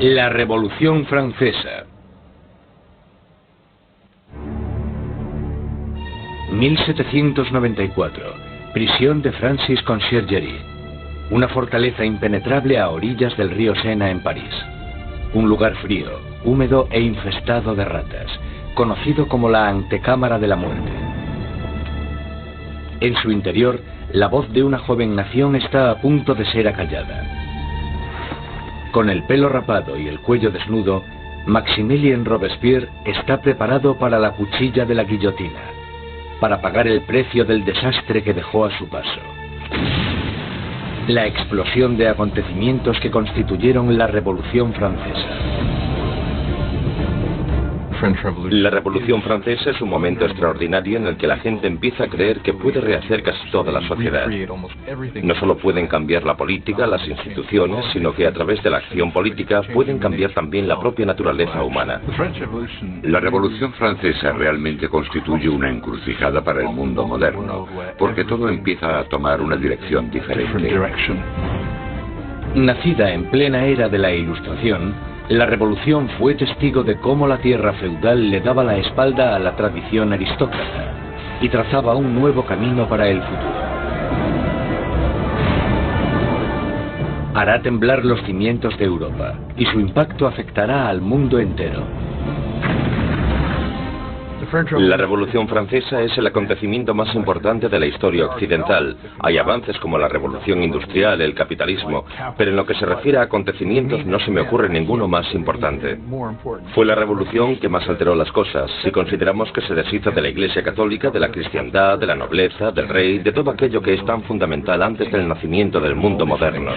La Revolución Francesa. 1794. Prisión de Francis Conciergerie. Una fortaleza impenetrable a orillas del río Sena en París. Un lugar frío, húmedo e infestado de ratas, conocido como la antecámara de la muerte. En su interior, la voz de una joven nación está a punto de ser acallada. Con el pelo rapado y el cuello desnudo, Maximilien Robespierre está preparado para la cuchilla de la guillotina, para pagar el precio del desastre que dejó a su paso. La explosión de acontecimientos que constituyeron la Revolución Francesa. La Revolución Francesa es un momento extraordinario en el que la gente empieza a creer que puede rehacer casi toda la sociedad. No solo pueden cambiar la política, las instituciones, sino que a través de la acción política pueden cambiar también la propia naturaleza humana. La Revolución Francesa realmente constituye una encrucijada para el mundo moderno, porque todo empieza a tomar una dirección diferente. Nacida en plena era de la Ilustración, la Revolución fue testigo de cómo la tierra feudal le daba la espalda a la tradición aristócrata y trazaba un nuevo camino para el futuro. Hará temblar los cimientos de Europa y su impacto afectará al mundo entero. La Revolución Francesa es el acontecimiento más importante de la historia occidental. Hay avances como la Revolución Industrial, el capitalismo, pero en lo que se refiere a acontecimientos no se me ocurre ninguno más importante. Fue la revolución que más alteró las cosas, si consideramos que se deshizo de la Iglesia Católica, de la cristiandad, de la nobleza, del rey, de todo aquello que es tan fundamental antes del nacimiento del mundo moderno.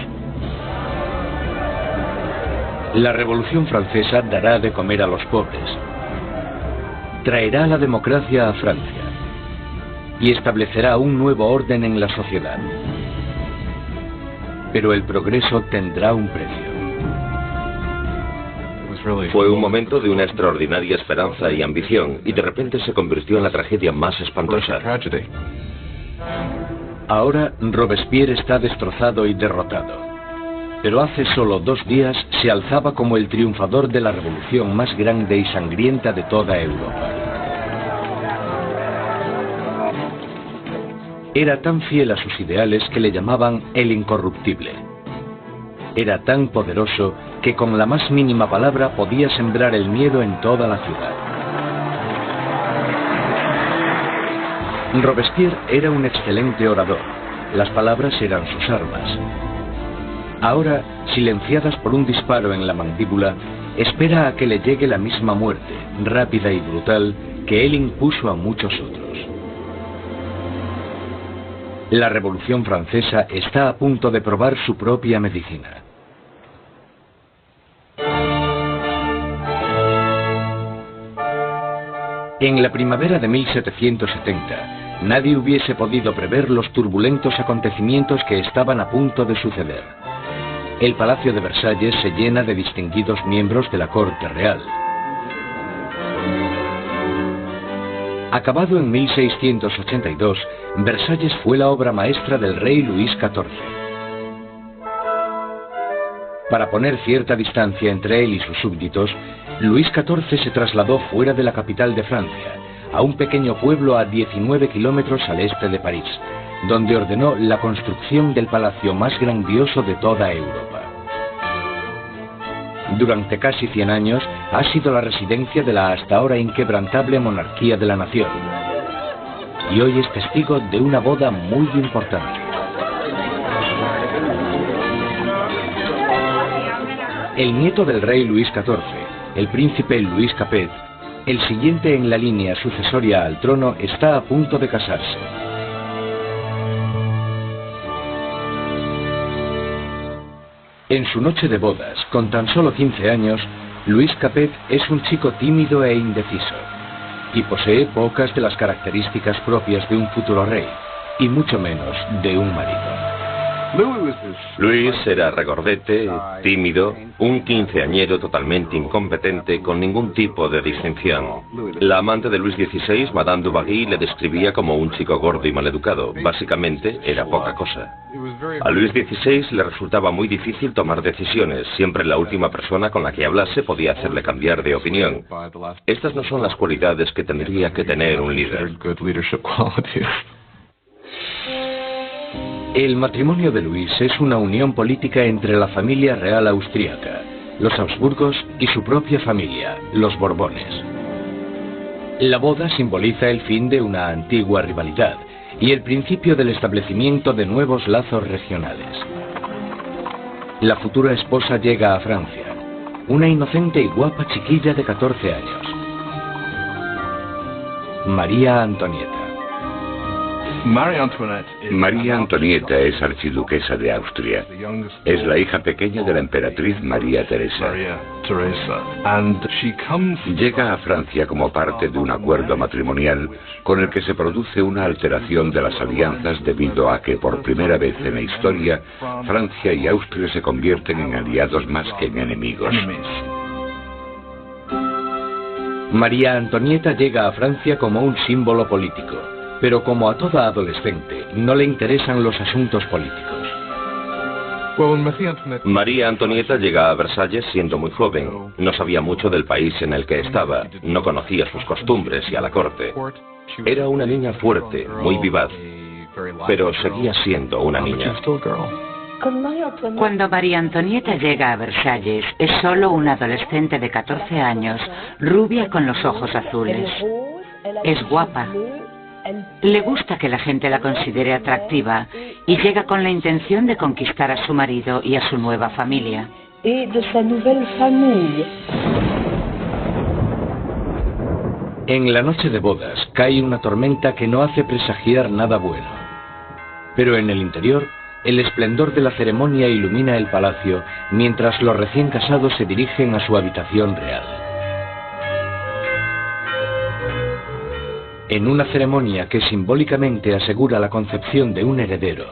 La Revolución Francesa dará de comer a los pobres. Traerá la democracia a Francia y establecerá un nuevo orden en la sociedad. Pero el progreso tendrá un precio. Fue un momento de una extraordinaria esperanza y ambición, y de repente se convirtió en la tragedia más espantosa. Ahora Robespierre está destrozado y derrotado. Pero hace solo 2 días se alzaba como el triunfador de la revolución más grande y sangrienta de toda Europa. Era tan fiel a sus ideales que le llamaban el incorruptible. Era tan poderoso que con la más mínima palabra podía sembrar el miedo en toda la ciudad. Robespierre era un excelente orador. Las palabras eran sus armas. Ahora, silenciadas por un disparo en la mandíbula, espera a que le llegue la misma muerte, rápida y brutal, que él impuso a muchos otros. La Revolución Francesa está a punto de probar su propia medicina. En la primavera de 1770, nadie hubiese podido prever los turbulentos acontecimientos que estaban a punto de suceder. El Palacio de Versalles se llena de distinguidos miembros de la corte real. Acabado en 1682, Versalles fue la obra maestra del rey Luis XIV. Para poner cierta distancia entre él y sus súbditos, Luis XIV se trasladó fuera de la capital de Francia, a un pequeño pueblo a 19 kilómetros al este de París, donde ordenó la construcción del palacio más grandioso de toda Europa. Durante casi 100 años ha sido la residencia de la hasta ahora inquebrantable monarquía de la nación. Y hoy es testigo de una boda muy importante. El nieto del rey Luis XIV, el príncipe Louis Capet, el siguiente en la línea sucesoria al trono, está a punto de casarse. En su noche de bodas, con tan solo 15 años, Louis Capet es un chico tímido e indeciso, y posee pocas de las características propias de un futuro rey, y mucho menos de un marido. Luis era regordete, tímido, un quinceañero totalmente incompetente, con ningún tipo de distinción. La amante de Luis XVI, Madame Dubarry, le describía como un chico gordo y maleducado. Básicamente, era poca cosa. A Luis XVI le resultaba muy difícil tomar decisiones. Siempre la última persona con la que hablase podía hacerle cambiar de opinión. Estas no son las cualidades que tendría que tener un líder. El matrimonio de Luis es una unión política entre la familia real austríaca, los Habsburgos y su propia familia, los Borbones. La boda simboliza el fin de una antigua rivalidad y el principio del establecimiento de nuevos lazos regionales. La futura esposa llega a Francia, una inocente y guapa chiquilla de 14 años. María Antonieta. María Antonieta es archiduquesa de Austria. Es la hija pequeña de la emperatriz María Teresa. Llega a Francia como parte de un acuerdo matrimonial con el que se produce una alteración de las alianzas debido a que por primera vez en la historia Francia y Austria se convierten en aliados más que en enemigos. María Antonieta llega a Francia como un símbolo político, pero como a toda adolescente, no le interesan los asuntos políticos. María Antonieta llega a Versalles siendo muy joven. No sabía mucho del país en el que estaba, no conocía sus costumbres y a la corte. Era una niña fuerte, muy vivaz, pero seguía siendo una niña. Cuando María Antonieta llega a Versalles, es solo una adolescente de 14 años, rubia con los ojos azules. Es guapa. Le gusta que la gente la considere atractiva y llega con la intención de conquistar a su marido y a su nueva familia. En la noche de bodas cae una tormenta que no hace presagiar nada bueno. Pero en el interior, el esplendor de la ceremonia ilumina el palacio mientras los recién casados se dirigen a su habitación real. En una ceremonia que simbólicamente asegura la concepción de un heredero,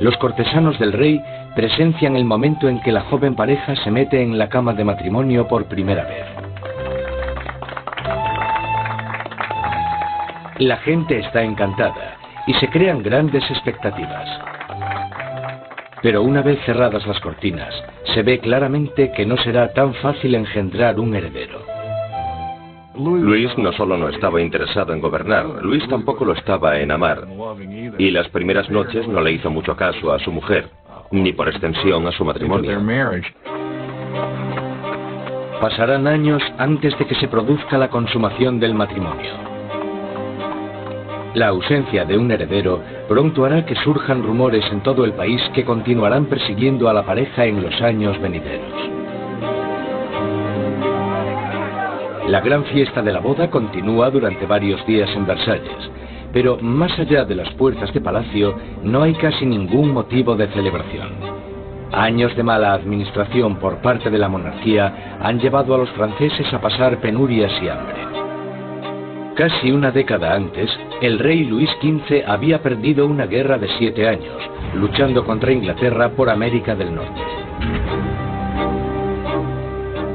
los cortesanos del rey presencian el momento en que la joven pareja se mete en la cama de matrimonio por primera vez. La gente está encantada y se crean grandes expectativas. Pero una vez cerradas las cortinas, se ve claramente que no será tan fácil engendrar un heredero. Luis no solo no estaba interesado en gobernar, Luis tampoco lo estaba en amar. Y las primeras noches no le hizo mucho caso a su mujer, ni por extensión a su matrimonio. Pasarán años antes de que se produzca la consumación del matrimonio. La ausencia de un heredero pronto hará que surjan rumores en todo el país que continuarán persiguiendo a la pareja en los años venideros. La gran fiesta de la boda continúa durante varios días en Versalles, pero más allá de las puertas de palacio no hay casi ningún motivo de celebración. Años de mala administración por parte de la monarquía han llevado a los franceses a pasar penurias y hambre. Casi una década antes, el rey Luis XV había perdido una guerra de 7 años, luchando contra Inglaterra por América del Norte.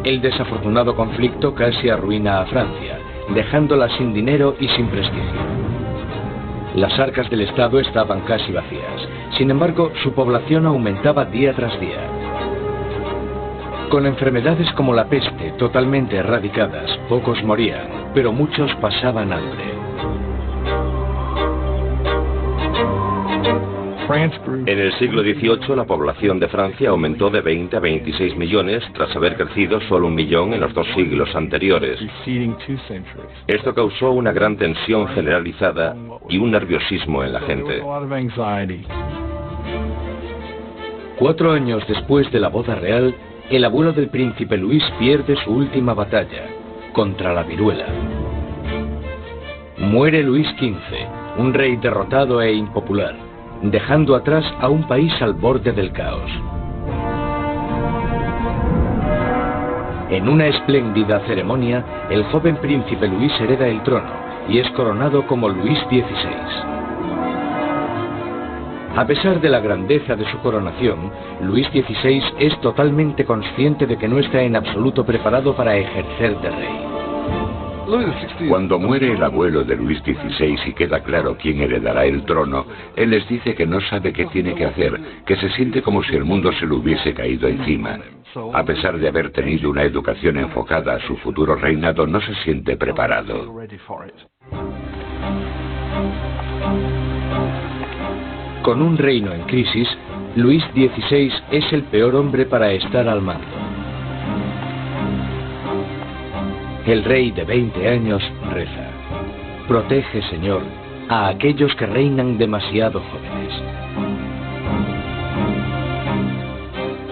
El desafortunado conflicto casi arruina a Francia, dejándola sin dinero y sin prestigio. Las arcas del Estado estaban casi vacías, sin embargo, su población aumentaba día tras día. Con enfermedades como la peste totalmente erradicadas, pocos morían, pero muchos pasaban hambre. En el siglo XVIII la población de Francia aumentó de 20 a 26 millones tras haber crecido solo 1 millón en los 2 siglos anteriores. Esto causó una gran tensión generalizada y un nerviosismo en la gente. 4 años después de la boda real, el abuelo del príncipe Luis pierde su última batalla, contra la viruela. Muere Luis XV, un rey derrotado e impopular, dejando atrás a un país al borde del caos. En una espléndida ceremonia, el joven príncipe Luis hereda el trono y es coronado como Luis XVI. A pesar de la grandeza de su coronación, Luis XVI es totalmente consciente de que no está en absoluto preparado para ejercer de rey. Cuando muere el abuelo de Luis XVI y queda claro quién heredará el trono, él les dice que no sabe qué tiene que hacer, que se siente como si el mundo se le hubiese caído encima. A pesar de haber tenido una educación enfocada a su futuro reinado, no se siente preparado. Con un reino en crisis, Luis XVI es el peor hombre para estar al mando. El rey de 20 años reza: protege, Señor, a aquellos que reinan demasiado jóvenes.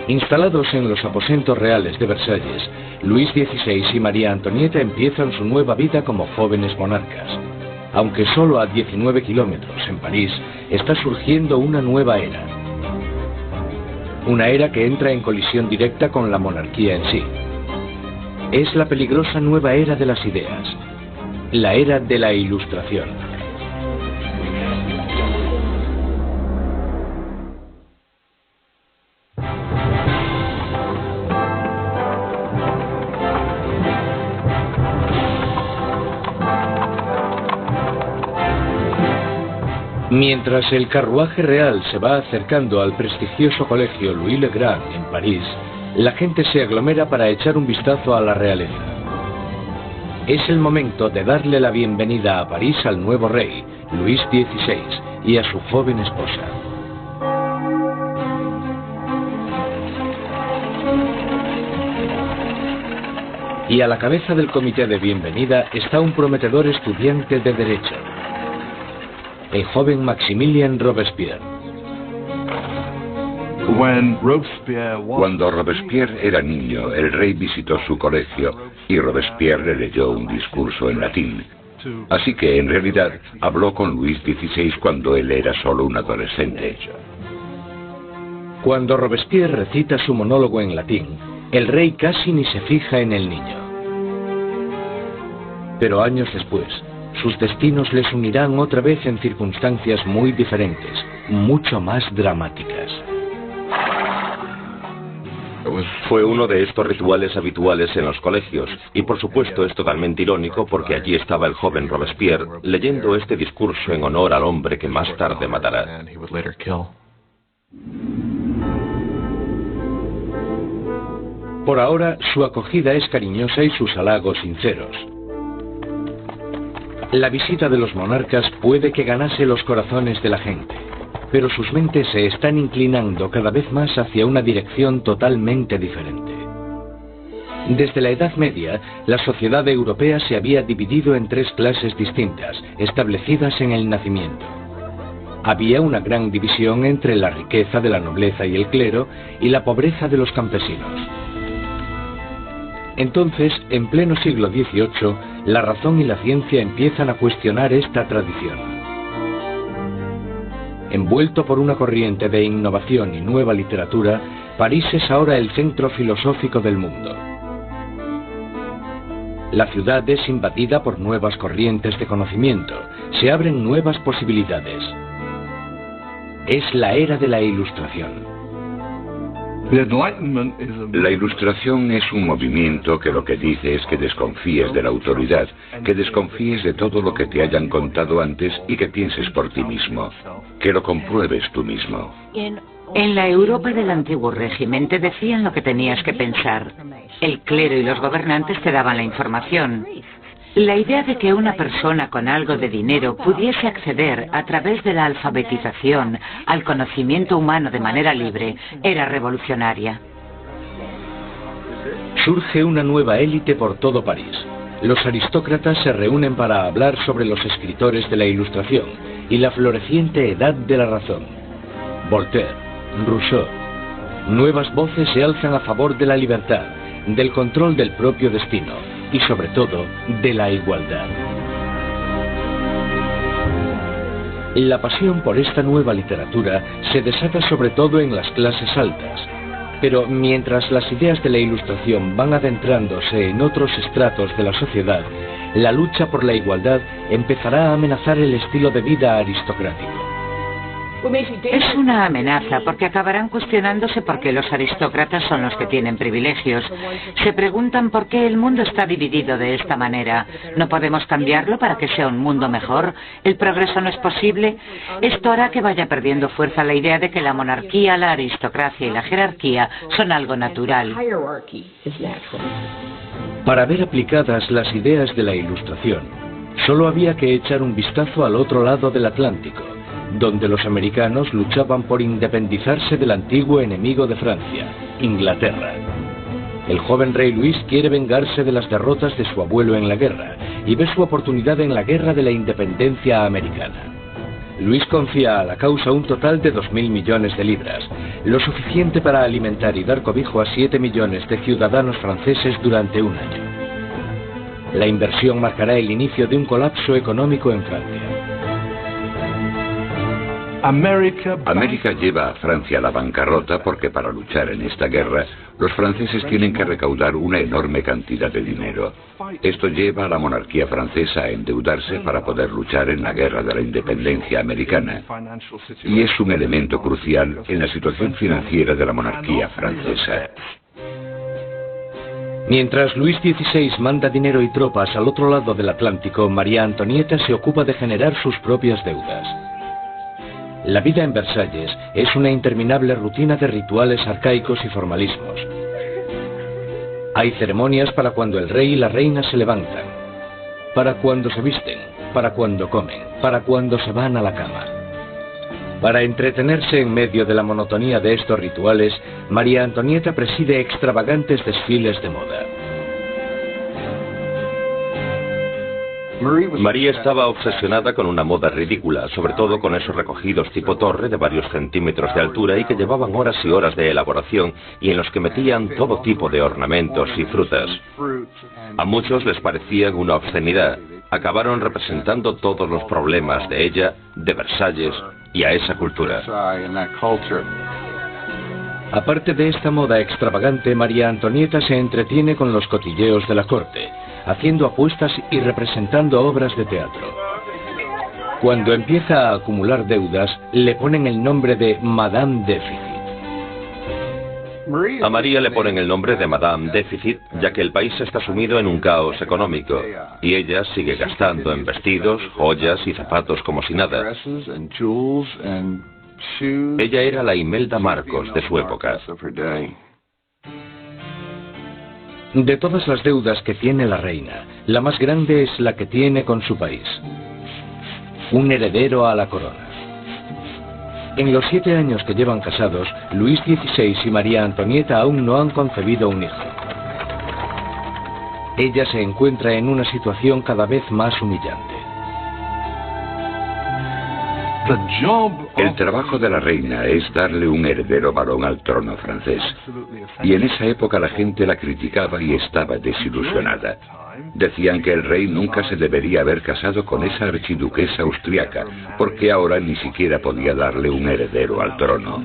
Instalados en los aposentos reales de Versalles, Luis XVI y María Antonieta empiezan su nueva vida como jóvenes monarcas. Aunque solo a 19 kilómetros en París, está surgiendo una nueva era. Una era que entra en colisión directa con la monarquía en sí. Es la peligrosa nueva era de las ideas, la era de la Ilustración. Mientras el carruaje real se va acercando al prestigioso colegio Louis le Grand en París, la gente se aglomera para echar un vistazo a la realeza. Es el momento de darle la bienvenida a París al nuevo rey, Luis XVI, y a su joven esposa. Y a la cabeza del comité de bienvenida está un prometedor estudiante de Derecho, el joven Maximilien Robespierre. Cuando Robespierre era niño, el rey visitó su colegio y Robespierre le leyó un discurso en latín. Así que, en realidad, habló con Luis XVI cuando él era solo un adolescente. Cuando Robespierre recita su monólogo en latín, el rey casi ni se fija en el niño. Pero años después, sus destinos les unirán otra vez en circunstancias muy diferentes, mucho más dramáticas. Fue uno de estos rituales habituales en los colegios, y por supuesto es totalmente irónico porque allí estaba el joven Robespierre leyendo este discurso en honor al hombre que más tarde matará. Por ahora, su acogida es cariñosa y sus halagos sinceros. La visita de los monarcas puede que ganase los corazones de la gente, pero sus mentes se están inclinando cada vez más hacia una dirección totalmente diferente. Desde la Edad Media, la sociedad europea se había dividido en tres clases distintas, establecidas en el nacimiento. Había una gran división entre la riqueza de la nobleza y el clero y la pobreza de los campesinos. Entonces, en pleno siglo XVIII, la razón y la ciencia empiezan a cuestionar esta tradición. Envuelto por una corriente de innovación y nueva literatura, París es ahora el centro filosófico del mundo. La ciudad es invadida por nuevas corrientes de conocimiento, se abren nuevas posibilidades. Es la era de la Ilustración. La Ilustración es un movimiento que lo que dice es que desconfíes de la autoridad, que desconfíes de todo lo que te hayan contado antes y que pienses por ti mismo, que lo compruebes tú mismo. En la Europa del antiguo régimen te decían lo que tenías que pensar. El clero y los gobernantes te daban la información. La idea de que una persona con algo de dinero pudiese acceder a través de la alfabetización al conocimiento humano de manera libre era revolucionaria. Surge una nueva élite por todo París. Los aristócratas se reúnen para hablar sobre los escritores de la Ilustración y la floreciente edad de la razón. Voltaire, Rousseau. Nuevas voces se alzan a favor de la libertad, del control del propio destino y sobre todo de la igualdad. La pasión por esta nueva literatura se desata sobre todo en las clases altas, pero mientras las ideas de la Ilustración van adentrándose en otros estratos de la sociedad, la lucha por la igualdad empezará a amenazar el estilo de vida aristocrático. Es una amenaza porque acabarán cuestionándose por qué los aristócratas son los que tienen privilegios. Se preguntan por qué el mundo está dividido de esta manera. ¿No podemos cambiarlo para que sea un mundo mejor? ¿El progreso no es posible? Esto hará que vaya perdiendo fuerza la idea de que la monarquía, la aristocracia y la jerarquía son algo natural. Para ver aplicadas las ideas de la Ilustración, solo había que echar un vistazo al otro lado del Atlántico, donde los americanos luchaban por independizarse del antiguo enemigo de Francia, Inglaterra. El joven rey Luis quiere vengarse de las derrotas de su abuelo en la guerra y ve su oportunidad en la guerra de la independencia americana. Luis confía a la causa un total de 2.000 millones de libras, lo suficiente para alimentar y dar cobijo a 7 millones de ciudadanos franceses durante un año. La inversión marcará el inicio de un colapso económico en Francia. América lleva a Francia a la bancarrota porque para luchar en esta guerra los franceses tienen que recaudar una enorme cantidad de dinero. Esto lleva a la monarquía francesa a endeudarse para poder luchar en la guerra de la independencia americana. Y es un elemento crucial en la situación financiera de la monarquía francesa. Mientras Luis XVI manda dinero y tropas al otro lado del Atlántico, María Antonieta se ocupa de generar sus propias deudas. La vida en Versalles es una interminable rutina de rituales arcaicos y formalismos. Hay ceremonias para cuando el rey y la reina se levantan, para cuando se visten, para cuando comen, para cuando se van a la cama. Para entretenerse en medio de la monotonía de estos rituales, María Antonieta preside extravagantes desfiles de moda. María estaba obsesionada con una moda ridícula, sobre todo con esos recogidos tipo torre de varios centímetros de altura y que llevaban horas y horas de elaboración y en los que metían todo tipo de ornamentos y frutas. A muchos les parecían una obscenidad. Acabaron representando todos los problemas de ella, de Versalles y a esa cultura. Aparte de esta moda extravagante, María Antonieta se entretiene con los cotilleos de la corte, haciendo apuestas y representando obras de teatro. Cuando empieza a acumular deudas, le ponen el nombre de Madame Déficit. A María le ponen el nombre de Madame Déficit, ya que el país está sumido en un caos económico, y ella sigue gastando en vestidos, joyas y zapatos como si nada. Ella era la Imelda Marcos de su época. De todas las deudas que tiene la reina, la más grande es la que tiene con su país. Un heredero a la corona. En los 7 años que llevan casados, Luis XVI y María Antonieta aún no han concebido un hijo. Ella se encuentra en una situación cada vez más humillante. El trabajo de la reina es darle un heredero varón al trono francés. Y en esa época la gente la criticaba y estaba desilusionada. Decían que el rey nunca se debería haber casado con esa archiduquesa austriaca, porque ahora ni siquiera podía darle un heredero al trono.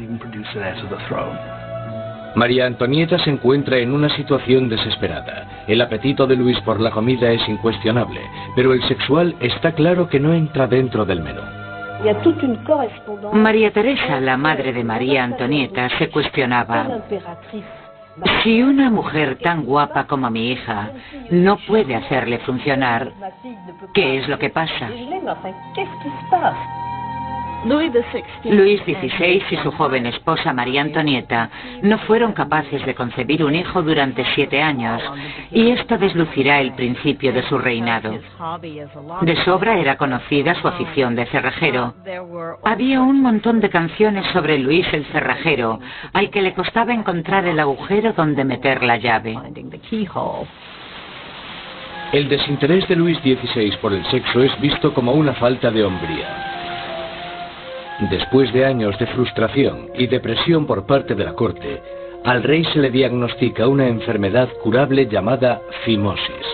María Antonieta se encuentra en una situación desesperada. El apetito de Luis por la comida es incuestionable, pero el sexual está claro que no entra dentro del menú. María Teresa, la madre de María Antonieta, se cuestionaba: si una mujer tan guapa como mi hija no puede hacerle funcionar, ¿qué es lo que pasa? Luis XVI y su joven esposa María Antonieta no fueron capaces de concebir un hijo durante 7 años, y esto deslucirá el principio de su reinado. De sobra era conocida su afición de cerrajero. Había un montón de canciones sobre Luis el cerrajero, al que le costaba encontrar el agujero donde meter la llave. El desinterés de Luis XVI por el sexo es visto como una falta de hombría. Después de años de frustración y depresión por parte de la corte, al rey se le diagnostica una enfermedad curable llamada fimosis.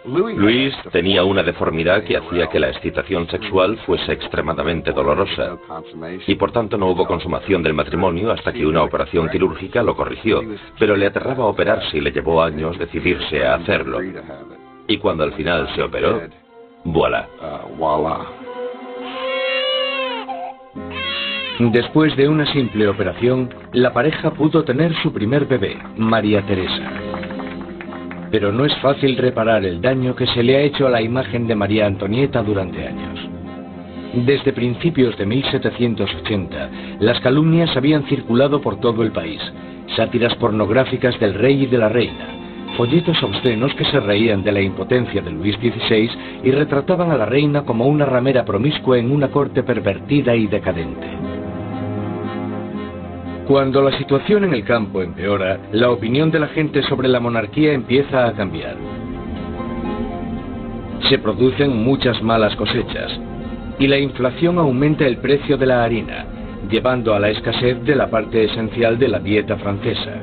Luis tenía una deformidad que hacía que la excitación sexual fuese extremadamente dolorosa, y por tanto no hubo consumación del matrimonio hasta que una operación quirúrgica lo corrigió, pero le aterraba operarse y le llevó años decidirse a hacerlo. Y cuando al final se operó, voilà. Después de una simple operación, la pareja pudo tener su primer bebé, María Teresa. Pero no es fácil reparar el daño que se le ha hecho a la imagen de María Antonieta durante años. Desde principios de 1780, las calumnias habían circulado por todo el país, sátiras pornográficas del rey y de la reina, folletos obscenos que se reían de la impotencia de Luis XVI y retrataban a la reina como una ramera promiscua en una corte pervertida y decadente. Cuando la situación en el campo empeora, la opinión de la gente sobre la monarquía empieza a cambiar. Se producen muchas malas cosechas y la inflación aumenta el precio de la harina, llevando a la escasez de la parte esencial de la dieta francesa,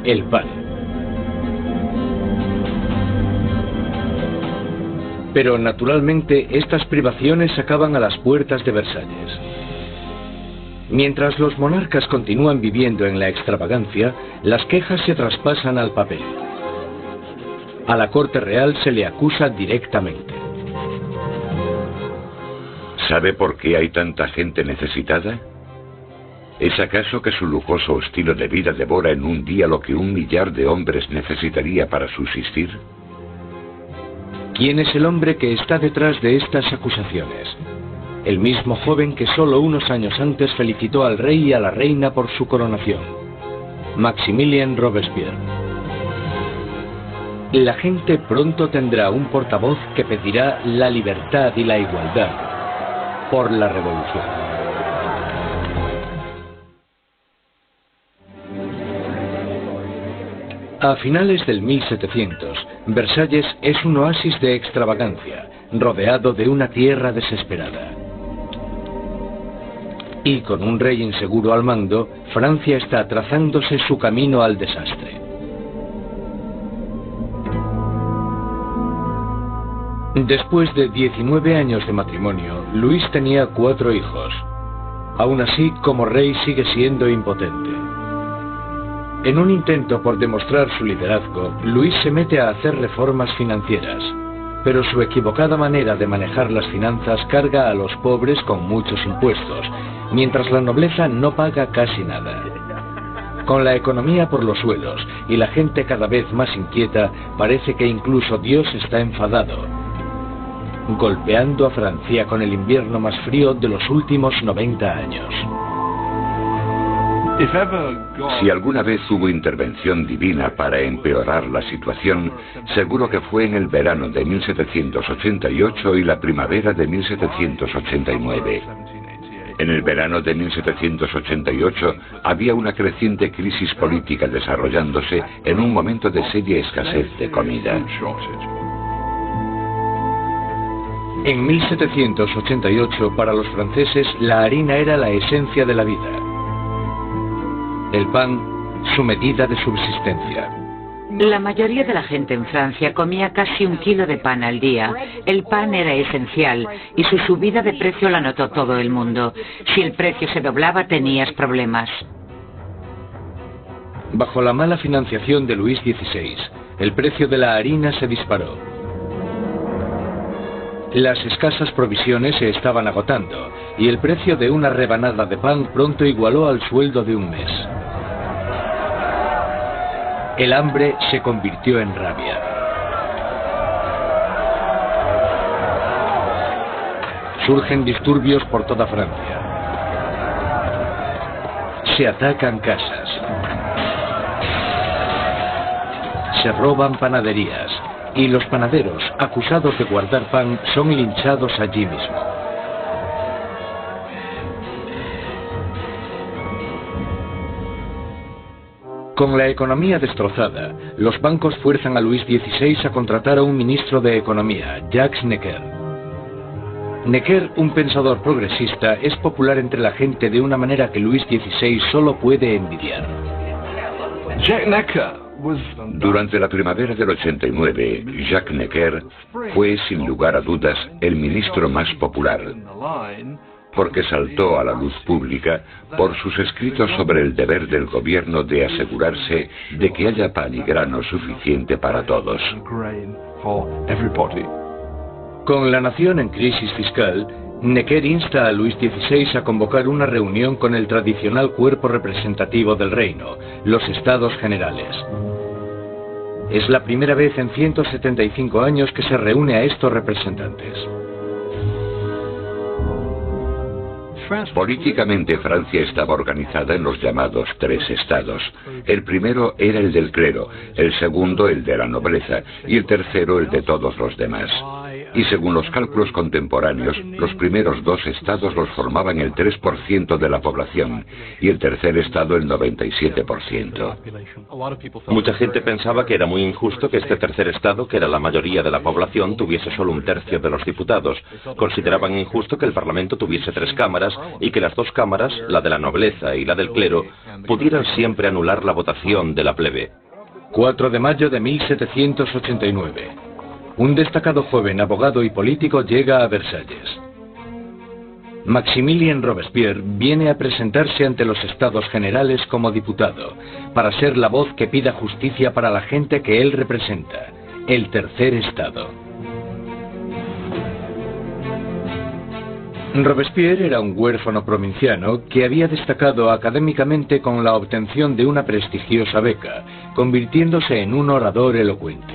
el pan. Pero naturalmente estas privaciones acaban a las puertas de Versalles. Mientras los monarcas continúan viviendo en la extravagancia, las quejas se traspasan al papel. A la corte real se le acusa directamente. ¿Sabe por qué hay tanta gente necesitada? ¿Es acaso que su lujoso estilo de vida devora en un día lo que 1 millar de hombres necesitaría para subsistir? ¿Quién es el hombre que está detrás de estas acusaciones? El mismo joven que solo unos años antes felicitó al rey y a la reina por su coronación, Maximilien Robespierre. La gente pronto tendrá un portavoz que pedirá la libertad y la igualdad por la revolución. A finales del 1700, Versalles es un oasis de extravagancia, rodeado de una tierra desesperada. Y con un rey inseguro al mando, Francia está trazándose su camino al desastre. Después de 19 años de matrimonio, Luis tenía 4 hijos. Aún así, como rey sigue siendo impotente. En un intento por demostrar su liderazgo, Luis se mete a hacer reformas financieras, pero su equivocada manera de manejar las finanzas carga a los pobres con muchos impuestos, mientras la nobleza no paga casi nada. Con la economía por los suelos y la gente cada vez más inquieta, parece que incluso Dios está enfadado, golpeando a Francia con el invierno más frío de los últimos 90 años. Si alguna vez hubo intervención divina para empeorar la situación, seguro que fue en el verano de 1788 y la primavera de 1789. En el verano de 1788 había una creciente crisis política desarrollándose en un momento de seria escasez de comida. En 1788, para los franceses, la harina era la esencia de la vida. El pan, su medida de subsistencia. La mayoría de la gente en Francia comía casi 1 kilo de pan al día. El pan era esencial y su subida de precio la notó todo el mundo. Si el precio se doblaba, tenías problemas. Bajo la mala financiación de Luis XVI, el precio de la harina se disparó. Las escasas provisiones se estaban agotando y el precio de una rebanada de pan pronto igualó al sueldo de un mes. El hambre se convirtió en rabia. Surgen disturbios por toda Francia. Se atacan casas. Se roban panaderías. Y los panaderos, acusados de guardar pan, son linchados allí mismo. Con la economía destrozada, los bancos fuerzan a Luis XVI a contratar a un ministro de Economía, Jacques Necker. Necker, un pensador progresista, es popular entre la gente de una manera que Luis XVI solo puede envidiar. Jacques Necker. Durante la primavera del 89, Jacques Necker fue, sin lugar a dudas, el ministro más popular, porque saltó a la luz pública por sus escritos sobre el deber del gobierno de asegurarse de que haya pan y grano suficiente para todos. Con la nación en crisis fiscal, Necker insta a Luis XVI a convocar una reunión con el tradicional cuerpo representativo del reino, los Estados Generales. Es la primera vez en 175 años que se reúne a estos representantes. Políticamente, Francia estaba organizada en los llamados tres estados. El primero era el del clero, el segundo el de la nobleza y el tercero el de todos los demás. Y según los cálculos contemporáneos, los primeros dos estados los formaban el 3% de la población y el tercer estado el 97%. Mucha gente pensaba que era muy injusto que este tercer estado, que era la mayoría de la población, tuviese solo un tercio de los diputados. Consideraban injusto que el Parlamento tuviese tres cámaras y que las dos cámaras, la de la nobleza y la del clero, pudieran siempre anular la votación de la plebe. 4 de mayo de 1789. Un destacado joven abogado y político llega a Versalles. Maximilien Robespierre viene a presentarse ante los Estados Generales como diputado, para ser la voz que pida justicia para la gente que él representa, el tercer estado. Robespierre era un huérfano provinciano que había destacado académicamente con la obtención de una prestigiosa beca, convirtiéndose en un orador elocuente.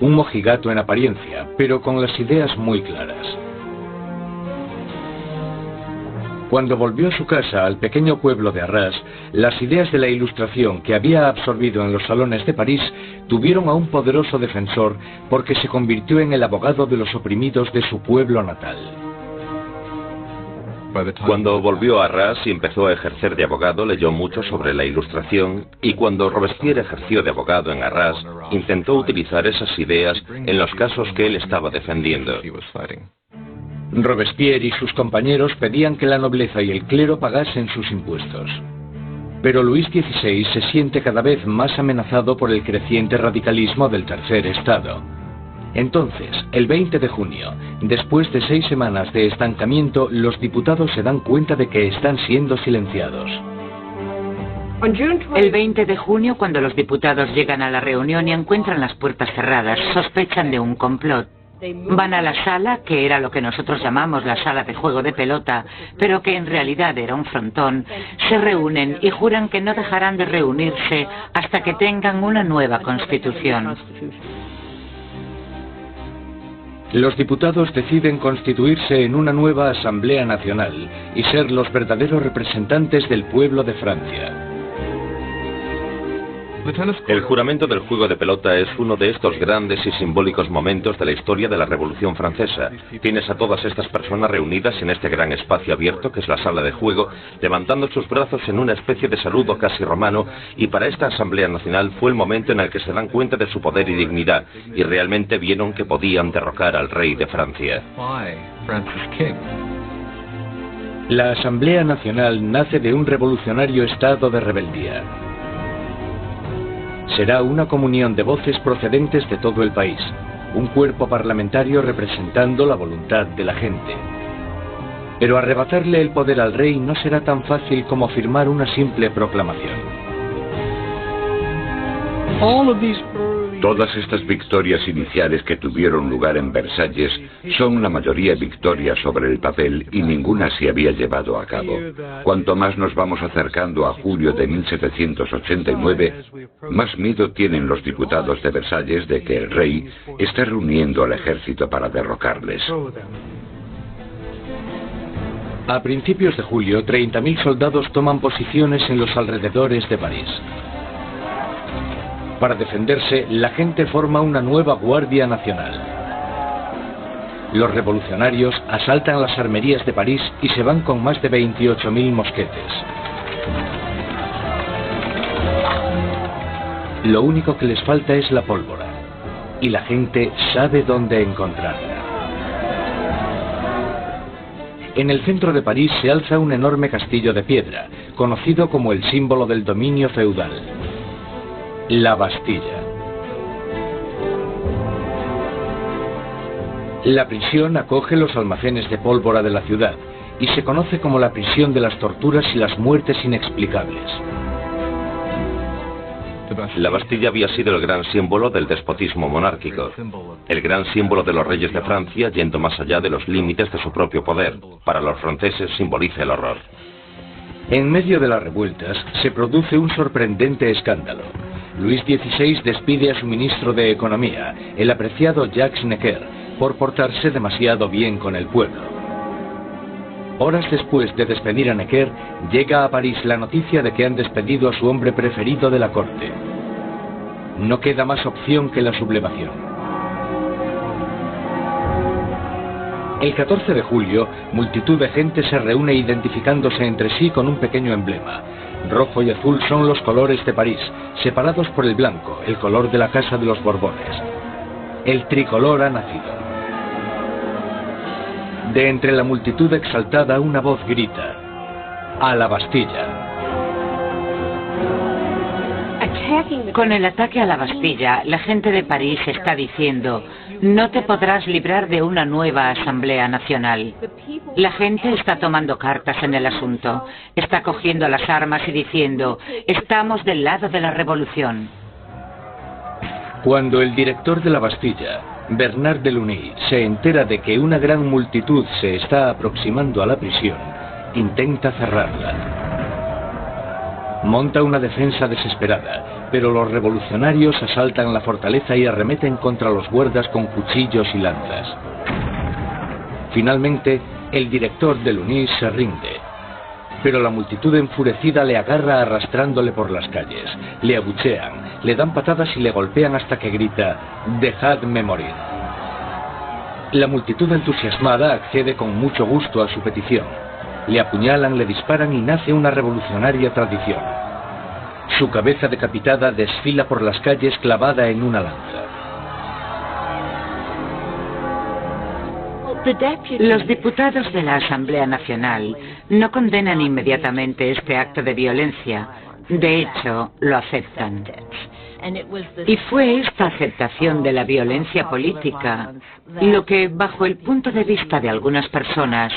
Un mojigato en apariencia, pero con las ideas muy claras. Cuando volvió a su casa, al pequeño pueblo de Arras, las ideas de la Ilustración que había absorbido en los salones de París tuvieron a un poderoso defensor porque se convirtió en el abogado de los oprimidos de su pueblo natal. Cuando volvió a Arras y empezó a ejercer de abogado, leyó mucho sobre la Ilustración, y cuando Robespierre ejerció de abogado en Arras, intentó utilizar esas ideas en los casos que él estaba defendiendo. Robespierre y sus compañeros pedían que la nobleza y el clero pagasen sus impuestos. Pero Luis XVI se siente cada vez más amenazado por el creciente radicalismo del tercer estado. Entonces, el 20 de junio, después de 6 semanas de estancamiento, los diputados se dan cuenta de que están siendo silenciados. El 20 de junio, cuando los diputados llegan a la reunión y encuentran las puertas cerradas, sospechan de un complot. Van a la sala, que era lo que nosotros llamamos la sala de juego de pelota, pero que en realidad era un frontón, se reúnen y juran que no dejarán de reunirse hasta que tengan una nueva constitución. Los diputados deciden constituirse en una nueva Asamblea Nacional y ser los verdaderos representantes del pueblo de Francia. El juramento del juego de pelota es uno de estos grandes y simbólicos momentos de la historia de la Revolución Francesa. Tienes a todas estas personas reunidas en este gran espacio abierto que es la sala de juego, levantando sus brazos en una especie de saludo casi romano, y para esta Asamblea Nacional fue el momento en el que se dan cuenta de su poder y dignidad, y realmente vieron que podían derrocar al rey de Francia. La Asamblea Nacional nace de un revolucionario estado de rebeldía. Será una comunión de voces procedentes de todo el país, un cuerpo parlamentario representando la voluntad de la gente. Pero arrebatarle el poder al rey no será tan fácil como firmar una simple proclamación. Todas estas victorias iniciales que tuvieron lugar en Versalles son la mayoría victorias sobre el papel y ninguna se había llevado a cabo. Cuanto más nos vamos acercando a julio de 1789, más miedo tienen los diputados de Versalles de que el rey esté reuniendo al ejército para derrocarles. A principios de julio, 30.000 soldados toman posiciones en los alrededores de París. Para defenderse, la gente forma una nueva Guardia Nacional. Los revolucionarios asaltan las armerías de París y se van con más de 28.000 mosquetes. Lo único que les falta es la pólvora, y la gente sabe dónde encontrarla. En el centro de París se alza un enorme castillo de piedra, conocido como el símbolo del dominio feudal. La Bastilla. La prisión acoge los almacenes de pólvora de la ciudad y se conoce como la prisión de las torturas y las muertes inexplicables. La Bastilla había sido el gran símbolo del despotismo monárquico, el gran símbolo de los reyes de Francia yendo más allá de los límites de su propio poder. Para los franceses simboliza el horror. En medio de las revueltas se produce un sorprendente escándalo. Luis XVI despide a su ministro de Economía, el apreciado Jacques Necker, por portarse demasiado bien con el pueblo. Horas después de despedir a Necker, llega a París la noticia de que han despedido a su hombre preferido de la corte. No queda más opción que la sublevación. El 14 de julio, multitud de gente se reúne identificándose entre sí con un pequeño emblema. Rojo y azul son los colores de París, separados por el blanco, el color de la Casa de los Borbones. El tricolor ha nacido. De entre la multitud exaltada una voz grita: ¡A la Bastilla! Con el ataque a la Bastilla, la gente de París está diciendo: no te podrás librar de una nueva Asamblea Nacional. La gente está tomando cartas en el asunto, está cogiendo las armas y diciendo: estamos del lado de la revolución. Cuando el director de la Bastilla, Bernard Delaunay, se entera de que una gran multitud se está aproximando a la prisión, intenta cerrarla. Monta una defensa desesperada, pero los revolucionarios asaltan la fortaleza y arremeten contra los guardas con cuchillos y lanzas. Finalmente, el director Delaunay se rinde, pero la multitud enfurecida le agarra arrastrándole por las calles, le abuchean, le dan patadas y le golpean hasta que grita: «¡Dejadme morir!». La multitud entusiasmada accede con mucho gusto a su petición. Le apuñalan, le disparan y nace una revolucionaria tradición. Su cabeza decapitada desfila por las calles clavada en una lanza. Los diputados de la Asamblea Nacional no condenan inmediatamente este acto de violencia. De hecho, lo aceptan. Y fue esta aceptación de la violencia política lo que, bajo el punto de vista de algunas personas,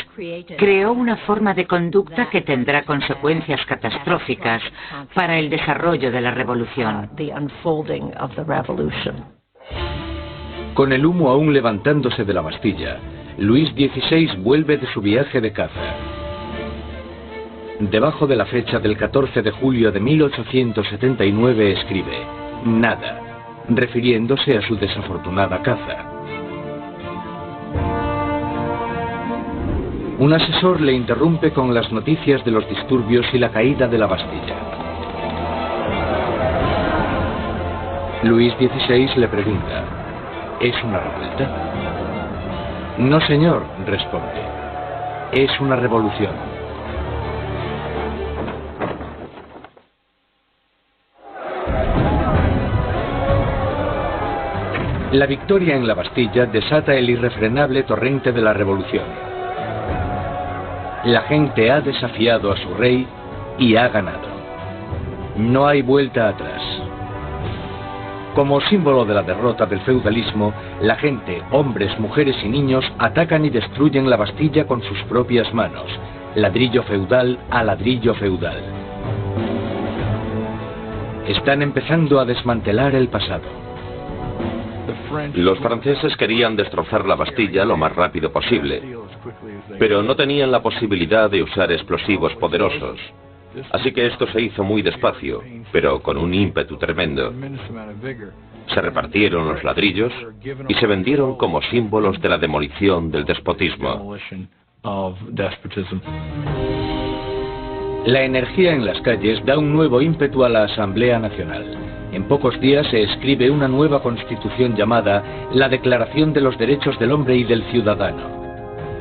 creó una forma de conducta que tendrá consecuencias catastróficas para el desarrollo de la revolución. Con el humo aún levantándose de la Bastilla, Luis XVI vuelve de su viaje de caza. Debajo de la fecha del 14 de julio de 1879 escribe: «Nada», refiriéndose a su desafortunada caza. Un asesor le interrumpe con las noticias de los disturbios y la caída de la Bastilla. Luis XVI le pregunta: ¿es una revuelta? No, señor, responde. Es una revolución. La victoria en la Bastilla desata el irrefrenable torrente de la revolución. La gente ha desafiado a su rey y ha ganado. No hay vuelta atrás. Como símbolo de la derrota del feudalismo, la gente, hombres, mujeres y niños, atacan y destruyen la Bastilla con sus propias manos, ladrillo feudal a ladrillo feudal. Están empezando a desmantelar el pasado. Los franceses querían destrozar la Bastilla lo más rápido posible, pero no tenían la posibilidad de usar explosivos poderosos. Así que esto se hizo muy despacio, pero con un ímpetu tremendo. Se repartieron los ladrillos y se vendieron como símbolos de la demolición del despotismo. La energía en las calles da un nuevo ímpetu a la Asamblea Nacional. En pocos días se escribe una nueva constitución llamada la Declaración de los Derechos del Hombre y del Ciudadano.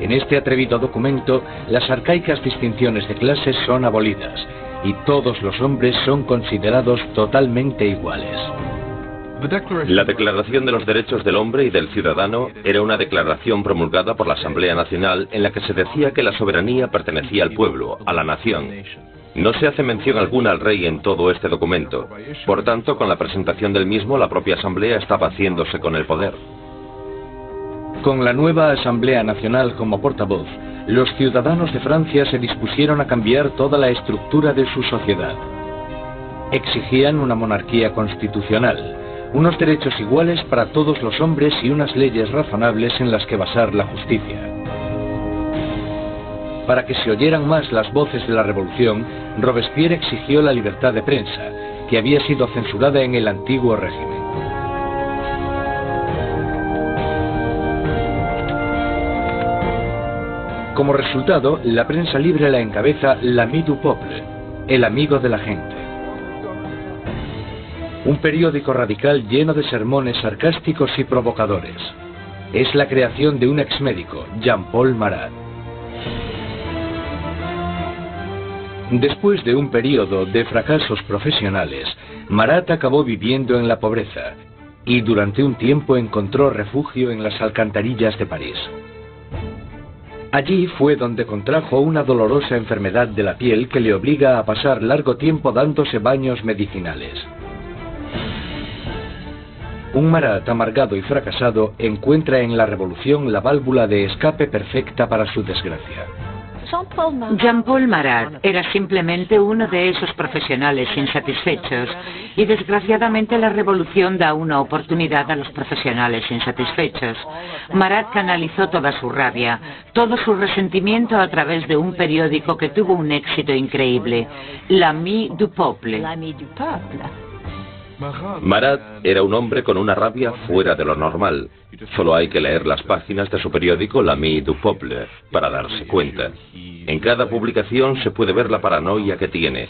En este atrevido documento, las arcaicas distinciones de clases son abolidas y todos los hombres son considerados totalmente iguales. La Declaración de los Derechos del Hombre y del Ciudadano era una declaración promulgada por la Asamblea Nacional en la que se decía que la soberanía pertenecía al pueblo, a la nación. No se hace mención alguna al rey en todo este documento. Por tanto, con la presentación del mismo, la propia Asamblea estaba haciéndose con el poder. Con la nueva Asamblea Nacional como portavoz, los ciudadanos de Francia se dispusieron a cambiar toda la estructura de su sociedad. Exigían una monarquía constitucional, unos derechos iguales para todos los hombres y unas leyes razonables en las que basar la justicia. Para que se oyeran más las voces de la revolución, Robespierre exigió la libertad de prensa, que había sido censurada en el antiguo régimen. Como resultado, la prensa libre la encabeza l'ami du peuple, el amigo de la gente. Un periódico radical lleno de sermones sarcásticos y provocadores. Es la creación de un exmédico, Jean-Paul Marat. Después de un periodo de fracasos profesionales, Marat acabó viviendo en la pobreza y durante un tiempo encontró refugio en las alcantarillas de París. Allí fue donde contrajo una dolorosa enfermedad de la piel que le obliga a pasar largo tiempo dándose baños medicinales. Un Marat amargado y fracasado encuentra en la revolución la válvula de escape perfecta para su desgracia. Jean-Paul Marat era simplemente uno de esos profesionales insatisfechos y desgraciadamente la revolución da una oportunidad a los profesionales insatisfechos. Marat canalizó toda su rabia, todo su resentimiento a través de un periódico que tuvo un éxito increíble, l'ami du peuple. Marat era un hombre con una rabia fuera de lo normal. Solo hay que leer las páginas de su periódico l'ami du peuple para darse cuenta. En cada publicación se puede ver la paranoia que tiene.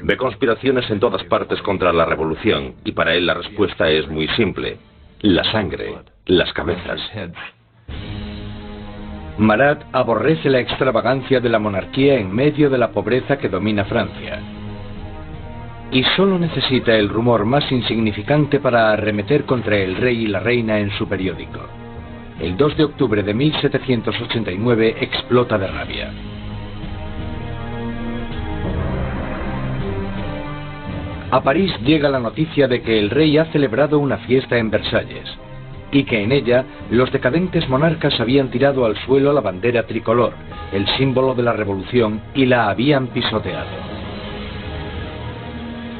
Ve conspiraciones en todas partes contra la revolución y para él la respuesta es muy simple. La sangre, las cabezas. Marat aborrece la extravagancia de la monarquía en medio de la pobreza que domina Francia. Y solo necesita el rumor más insignificante para arremeter contra el rey y la reina en su periódico. El 2 de octubre de 1789 explota de rabia. A París llega la noticia de que el rey ha celebrado una fiesta en Versalles y que en ella los decadentes monarcas habían tirado al suelo la bandera tricolor, el símbolo de la revolución, y la habían pisoteado.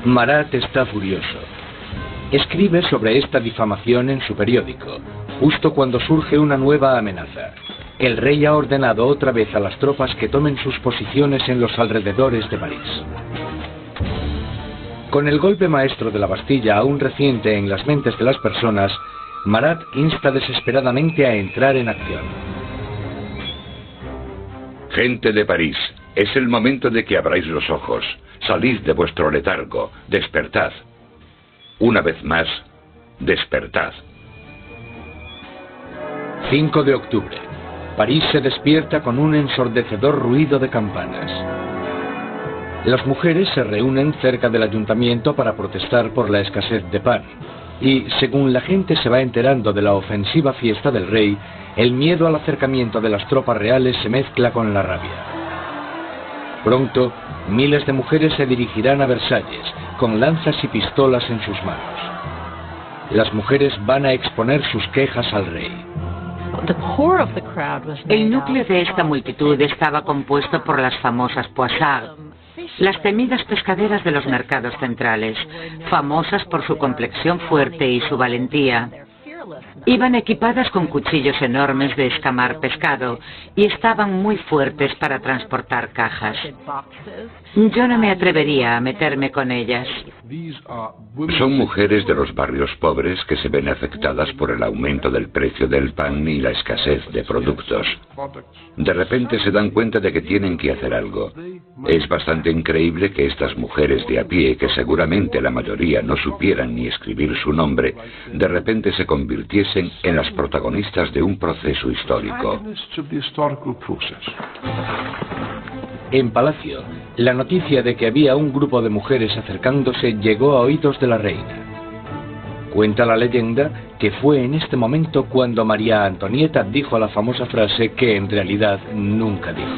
Marat está furioso. Escribe sobre esta difamación en su periódico, justo cuando surge una nueva amenaza. El rey ha ordenado otra vez a las tropas que tomen sus posiciones en los alrededores de París. Con el golpe maestro de la Bastilla aún reciente en las mentes de las personas, Marat insta desesperadamente a entrar en acción. Gente de París, es el momento de que abráis los ojos. Salid de vuestro letargo, despertad. Una vez más, despertad. 5 de octubre. París se despierta con un ensordecedor ruido de campanas. Las mujeres se reúnen cerca del ayuntamiento para protestar por la escasez de pan. Y, según la gente se va enterando de la ofensiva fiesta del rey, el miedo al acercamiento de las tropas reales se mezcla con la rabia. Pronto, miles de mujeres se dirigirán a Versalles, con lanzas y pistolas en sus manos. Las mujeres van a exponer sus quejas al rey. El núcleo de esta multitud estaba compuesto por las famosas poissards, las temidas pescaderas de los mercados centrales, famosas por su complexión fuerte y su valentía. Iban equipadas con cuchillos enormes de escamar pescado y estaban muy fuertes para transportar cajas. Yo no me atrevería a meterme con ellas. Son mujeres de los barrios pobres que se ven afectadas por el aumento del precio del pan y la escasez de productos. De repente se dan cuenta de que tienen que hacer algo. Es bastante increíble que estas mujeres de a pie, que seguramente la mayoría no supieran ni escribir su nombre, de repente se convirtiesen en las protagonistas de un proceso histórico. En Palacio, la noticia de que había un grupo de mujeres acercándose llegó a oídos de la reina. Cuenta la leyenda que fue en este momento cuando María Antonieta dijo la famosa frase que en realidad nunca dijo.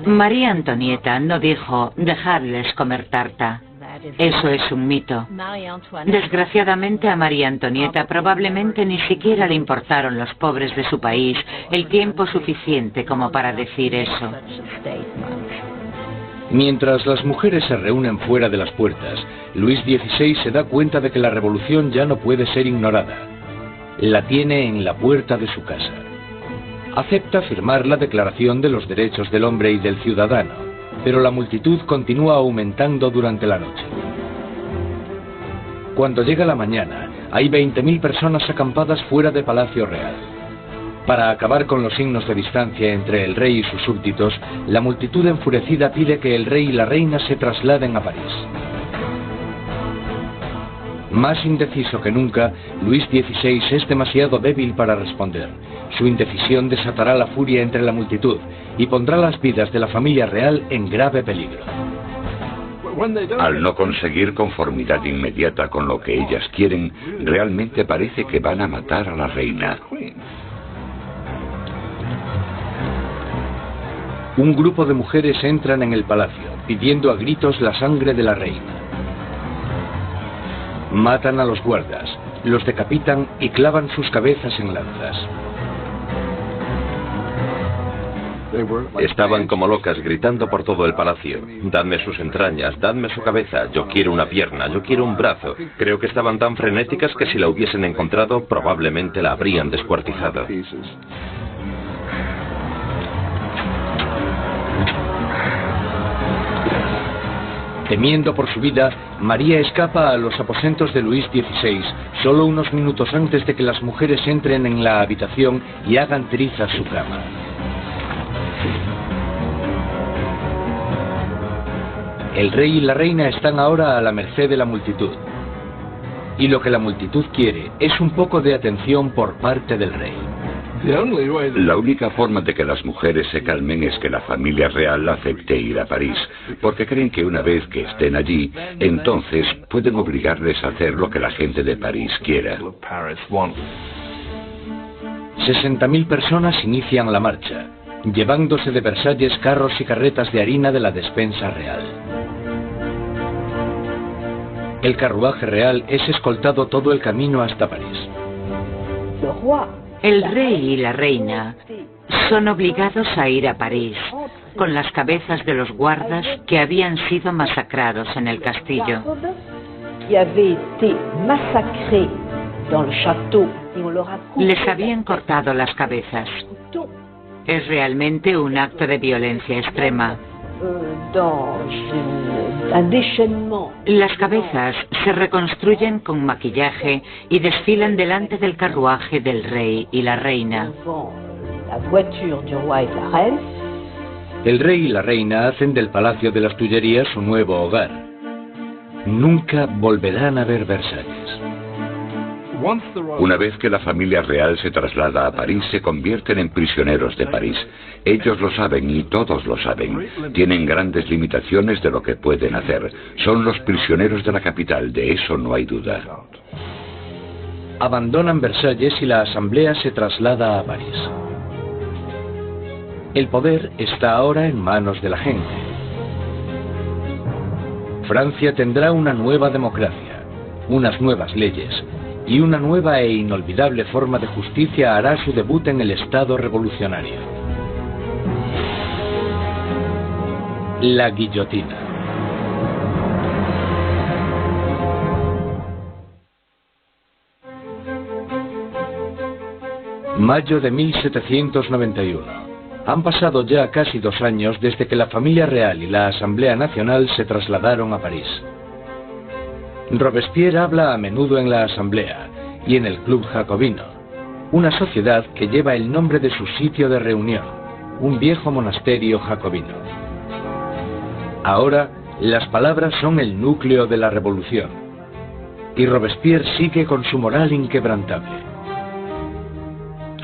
María Antonieta no dijo dejadles comer tarta. Eso es un mito. Desgraciadamente a María Antonieta probablemente ni siquiera le importaron los pobres de su país el tiempo suficiente como para decir eso. Mientras las mujeres se reúnen fuera de las puertas, Luis XVI se da cuenta de que la revolución ya no puede ser ignorada. La tiene en la puerta de su casa. Acepta firmar la Declaración de los Derechos del Hombre y del Ciudadano, pero la multitud continúa aumentando durante la noche. Cuando llega la mañana, hay 20.000 personas acampadas fuera de Palacio Real. Para acabar con los signos de distancia entre el rey y sus súbditos, la multitud enfurecida pide que el rey y la reina se trasladen a París. Más indeciso que nunca, Luis XVI es demasiado débil para responder. Su indecisión desatará la furia entre la multitud y pondrá las vidas de la familia real en grave peligro. Al no conseguir conformidad inmediata con lo que ellas quieren, realmente parece que van a matar a la reina. Un grupo de mujeres entran en el palacio, pidiendo a gritos la sangre de la reina. Matan a los guardas, los decapitan y clavan sus cabezas en lanzas. Estaban como locas gritando por todo el palacio. Dadme sus entrañas, dadme su cabeza, yo quiero una pierna, yo quiero un brazo. Creo que estaban tan frenéticas que si la hubiesen encontrado probablemente la habrían descuartizado. Temiendo por su vida, María escapa a los aposentos de Luis XVI, solo unos minutos antes de que las mujeres entren en la habitación y hagan trizas su cama. El rey y la reina están ahora a la merced de la multitud. Y lo que la multitud quiere es un poco de atención por parte del rey. La única forma de que las mujeres se calmen es que la familia real acepte ir a París, porque creen que una vez que estén allí, entonces pueden obligarles a hacer lo que la gente de París quiera. 60.000 personas inician la marcha, llevándose de Versalles carros y carretas de harina de la despensa real. El carruaje real es escoltado todo el camino hasta París. El rey y la reina son obligados a ir a París, con las cabezas de los guardas que habían sido masacrados en el castillo. Les habían cortado las cabezas. Es realmente un acto de violencia extrema. Las cabezas se reconstruyen con maquillaje y desfilan delante del carruaje del rey y la reina. El rey y la reina hacen del Palacio de las Tullerías su nuevo hogar. Nunca volverán a ver Versalles. Una vez que la familia real se traslada a París, se convierten en prisioneros de París. Ellos lo saben y todos lo saben. Tienen grandes limitaciones de lo que pueden hacer. Son los prisioneros de la capital, de eso no hay duda. Abandonan Versalles y la asamblea se traslada a París. El poder está ahora en manos de la gente. Francia tendrá una nueva democracia, unas nuevas leyes, y una nueva e inolvidable forma de justicia hará su debut en el Estado revolucionario. La guillotina. Mayo de 1791. Han pasado ya casi 2 años desde que la familia real y la Asamblea Nacional se trasladaron a París. Robespierre habla a menudo en la Asamblea y en el Club Jacobino, una sociedad que lleva el nombre de su sitio de reunión, un viejo monasterio jacobino. Ahora, las palabras son el núcleo de la revolución, y Robespierre sigue con su moral inquebrantable.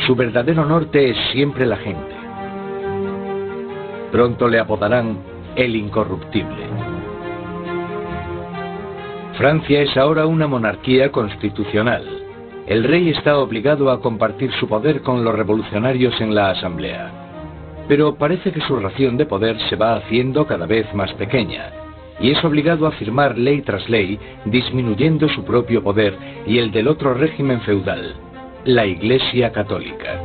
Su verdadero norte es siempre la gente. Pronto le apodarán el incorruptible. Francia es ahora una monarquía constitucional. El rey está obligado a compartir su poder con los revolucionarios en la Asamblea. Pero parece que su ración de poder se va haciendo cada vez más pequeña, y es obligado a firmar ley tras ley, disminuyendo su propio poder y el del otro régimen feudal, la Iglesia Católica.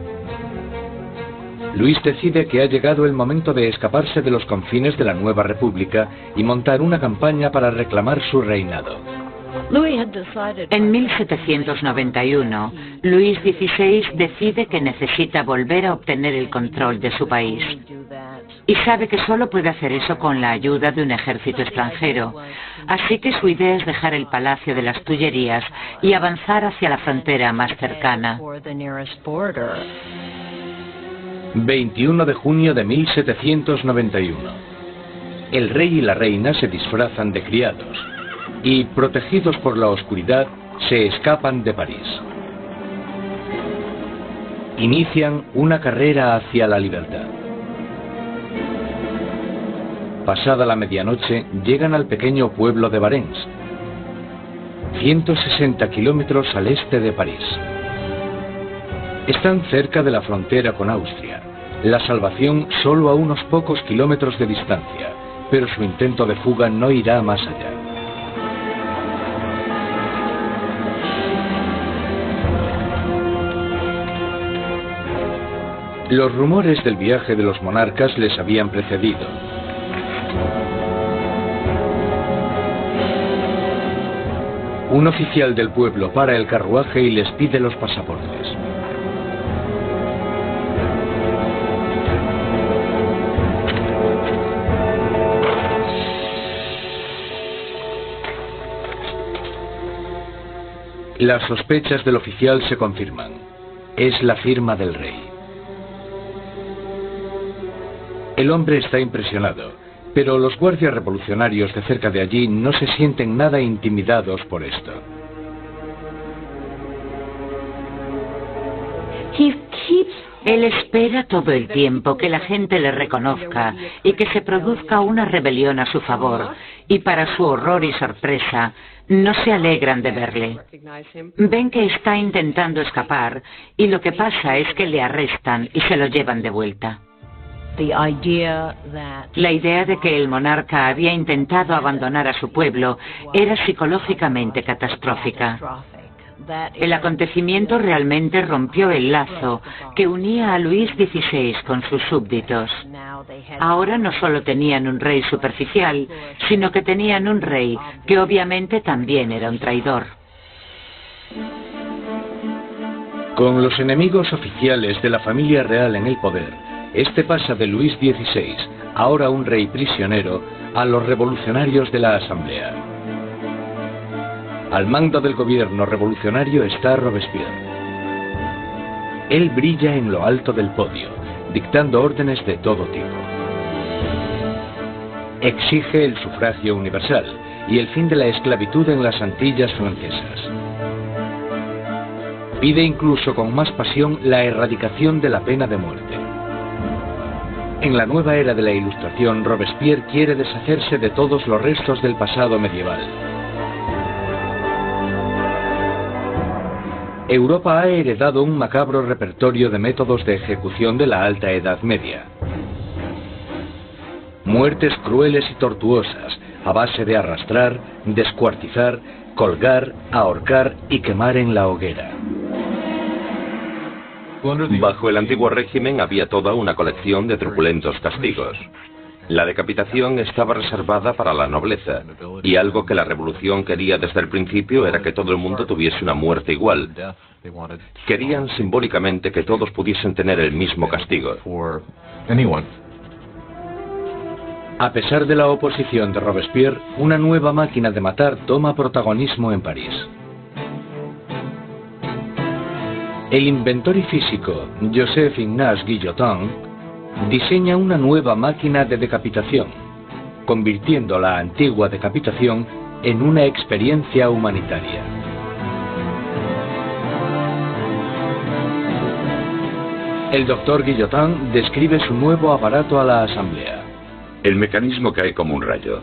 Luis decide que ha llegado el momento de escaparse de los confines de la nueva república y montar una campaña para reclamar su reinado. En 1791, Luis XVI decide que necesita volver a obtener el control de su país. Y sabe que solo puede hacer eso con la ayuda de un ejército extranjero. Así que su idea es dejar el Palacio de las Tullerías y avanzar hacia la frontera más cercana. 21 de junio de 1791. El rey y la reina se disfrazan de criados y, protegidos por la oscuridad, se escapan de París. Inician una carrera hacia la libertad. Pasada la medianoche, llegan al pequeño pueblo de Varennes, 160 kilómetros al este de París. Están cerca de la frontera con Austria. La salvación solo a unos pocos kilómetros de distancia, pero su intento de fuga no irá más allá. Los rumores del viaje de los monarcas les habían precedido. Un oficial del pueblo para el carruaje y les pide los pasaportes. Las sospechas del oficial se confirman. Es la firma del rey. El hombre está impresionado, pero los guardias revolucionarios de cerca de allí no se sienten nada intimidados por esto. Él espera todo el tiempo que la gente le reconozca y que se produzca una rebelión a su favor, y para su horror y sorpresa, no se alegran de verle. Ven que está intentando escapar, y lo que pasa es que le arrestan y se lo llevan de vuelta. La idea de que el monarca había intentado abandonar a su pueblo era psicológicamente catastrófica. El acontecimiento realmente rompió el lazo que unía a Luis XVI con sus súbditos. Ahora no solo tenían un rey superficial, sino que tenían un rey que obviamente también era un traidor. Con los enemigos oficiales de la familia real en el poder, este pasa de Luis XVI, ahora un rey prisionero, a los revolucionarios de la Asamblea. Al mando del gobierno revolucionario está Robespierre. Él brilla en lo alto del podio, dictando órdenes de todo tipo. Exige el sufragio universal y el fin de la esclavitud en las Antillas francesas. Pide incluso con más pasión la erradicación de la pena de muerte. En la nueva era de la Ilustración, Robespierre quiere deshacerse de todos los restos del pasado medieval. Europa ha heredado un macabro repertorio de métodos de ejecución de la Alta Edad Media. Muertes crueles y tortuosas, a base de arrastrar, descuartizar, colgar, ahorcar y quemar en la hoguera. Bajo el antiguo régimen había toda una colección de truculentos castigos. La decapitación estaba reservada para la nobleza, y algo que la revolución quería desde el principio era que todo el mundo tuviese una muerte igual. Querían simbólicamente que todos pudiesen tener el mismo castigo. A pesar de la oposición de Robespierre, una nueva máquina de matar toma protagonismo en París. El inventor y físico Joseph Ignace Guillotin diseña una nueva máquina de decapitación, convirtiendo la antigua decapitación en una experiencia humanitaria. El doctor Guillotin describe su nuevo aparato a la Asamblea. El mecanismo cae como un rayo.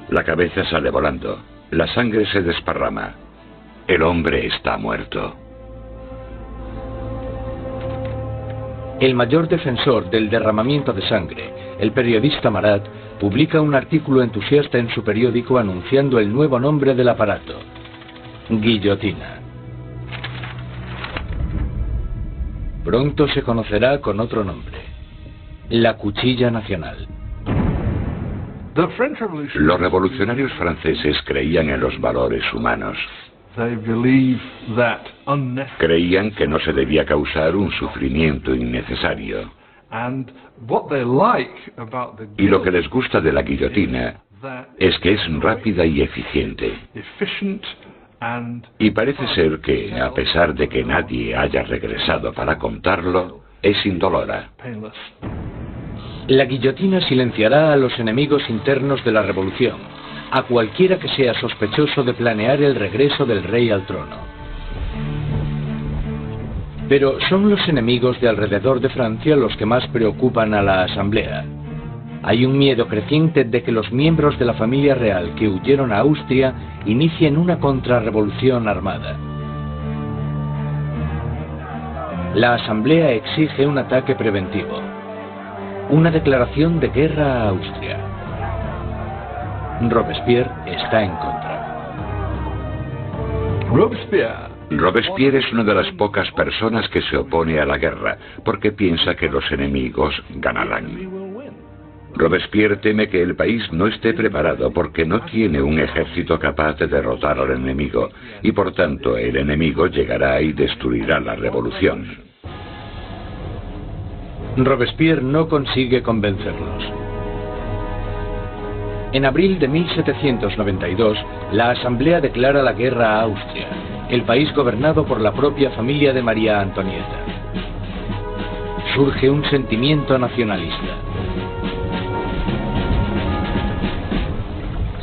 La cabeza sale volando. La sangre se desparrama. El hombre está muerto. El mayor defensor del derramamiento de sangre, el periodista Marat, publica un artículo entusiasta en su periódico anunciando el nuevo nombre del aparato: guillotina. Pronto se conocerá con otro nombre: la Cuchilla Nacional. The French Revolution. Los revolucionarios franceses creían en los valores humanos. They believe that Creían que no se debía causar un sufrimiento innecesario. and what they like about the Y lo que les gusta de la guillotina that es que es rápida y eficiente. efficient and Y parece ser que, a pesar de que nadie haya regresado para contarlo, es indolora. painless. La guillotina silenciará a los enemigos internos de la revolución, a cualquiera que sea sospechoso de planear el regreso del rey al trono. Pero son los enemigos de alrededor de Francia los que más preocupan a la Asamblea. Hay un miedo creciente de que los miembros de la familia real que huyeron a Austria inicien una contrarrevolución armada. La Asamblea exige un ataque preventivo, una declaración de guerra a Austria. Robespierre está en contra. Robespierre es una de las pocas personas que se opone a la guerra, porque piensa que los enemigos ganarán. Robespierre teme que el país no esté preparado porque no tiene un ejército capaz de derrotar al enemigo, y por tanto el enemigo llegará y destruirá la revolución. Robespierre no consigue convencerlos. En abril de 1792, la Asamblea declara la guerra a Austria, el país gobernado por la propia familia de María Antonieta. Surge un sentimiento nacionalista.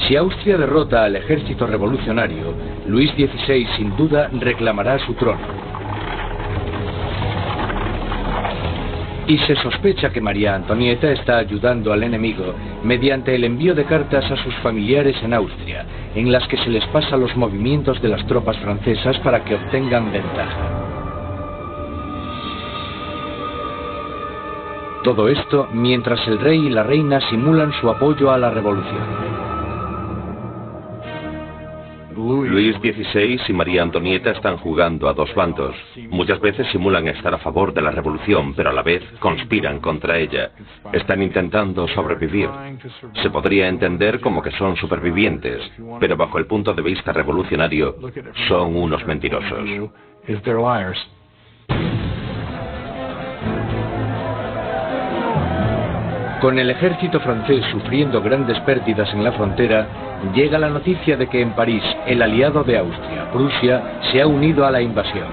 Si Austria derrota al ejército revolucionario, Luis XVI sin duda reclamará su trono. Y se sospecha que María Antonieta está ayudando al enemigo mediante el envío de cartas a sus familiares en Austria, en las que se les pasa los movimientos de las tropas francesas para que obtengan ventaja. Todo esto mientras el rey y la reina simulan su apoyo a la revolución. Luis XVI y María Antonieta están jugando a dos bandos. Muchas veces simulan estar a favor de la revolución, pero a la vez conspiran contra ella. Están intentando sobrevivir. Se podría entender como que son supervivientes, pero bajo el punto de vista revolucionario, son unos mentirosos. Con el ejército francés sufriendo grandes pérdidas en la frontera, llega la noticia de que en París el aliado de Austria, Prusia, se ha unido a la invasión.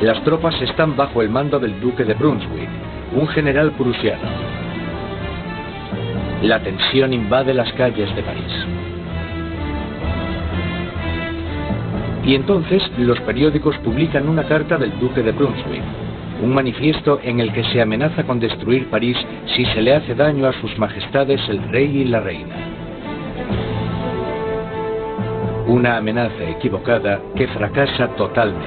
Las tropas están bajo el mando del duque de Brunswick, un general prusiano. La tensión invade las calles de París. Y entonces los periódicos publican una carta del duque de Brunswick, un manifiesto en el que se amenaza con destruir París si se le hace daño a sus majestades el rey y la reina. Una amenaza equivocada que fracasa totalmente.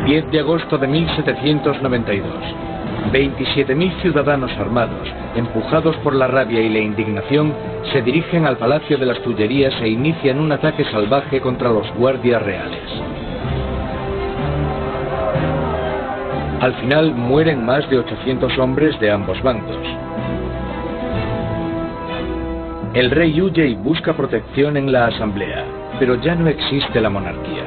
10 de agosto de 1792. 27.000 ciudadanos armados, empujados por la rabia y la indignación, se dirigen al Palacio de las Tullerías e inician un ataque salvaje contra los guardias reales. Al final mueren más de 800 hombres de ambos bandos. El rey huye y busca protección en la Asamblea, pero ya no existe la monarquía.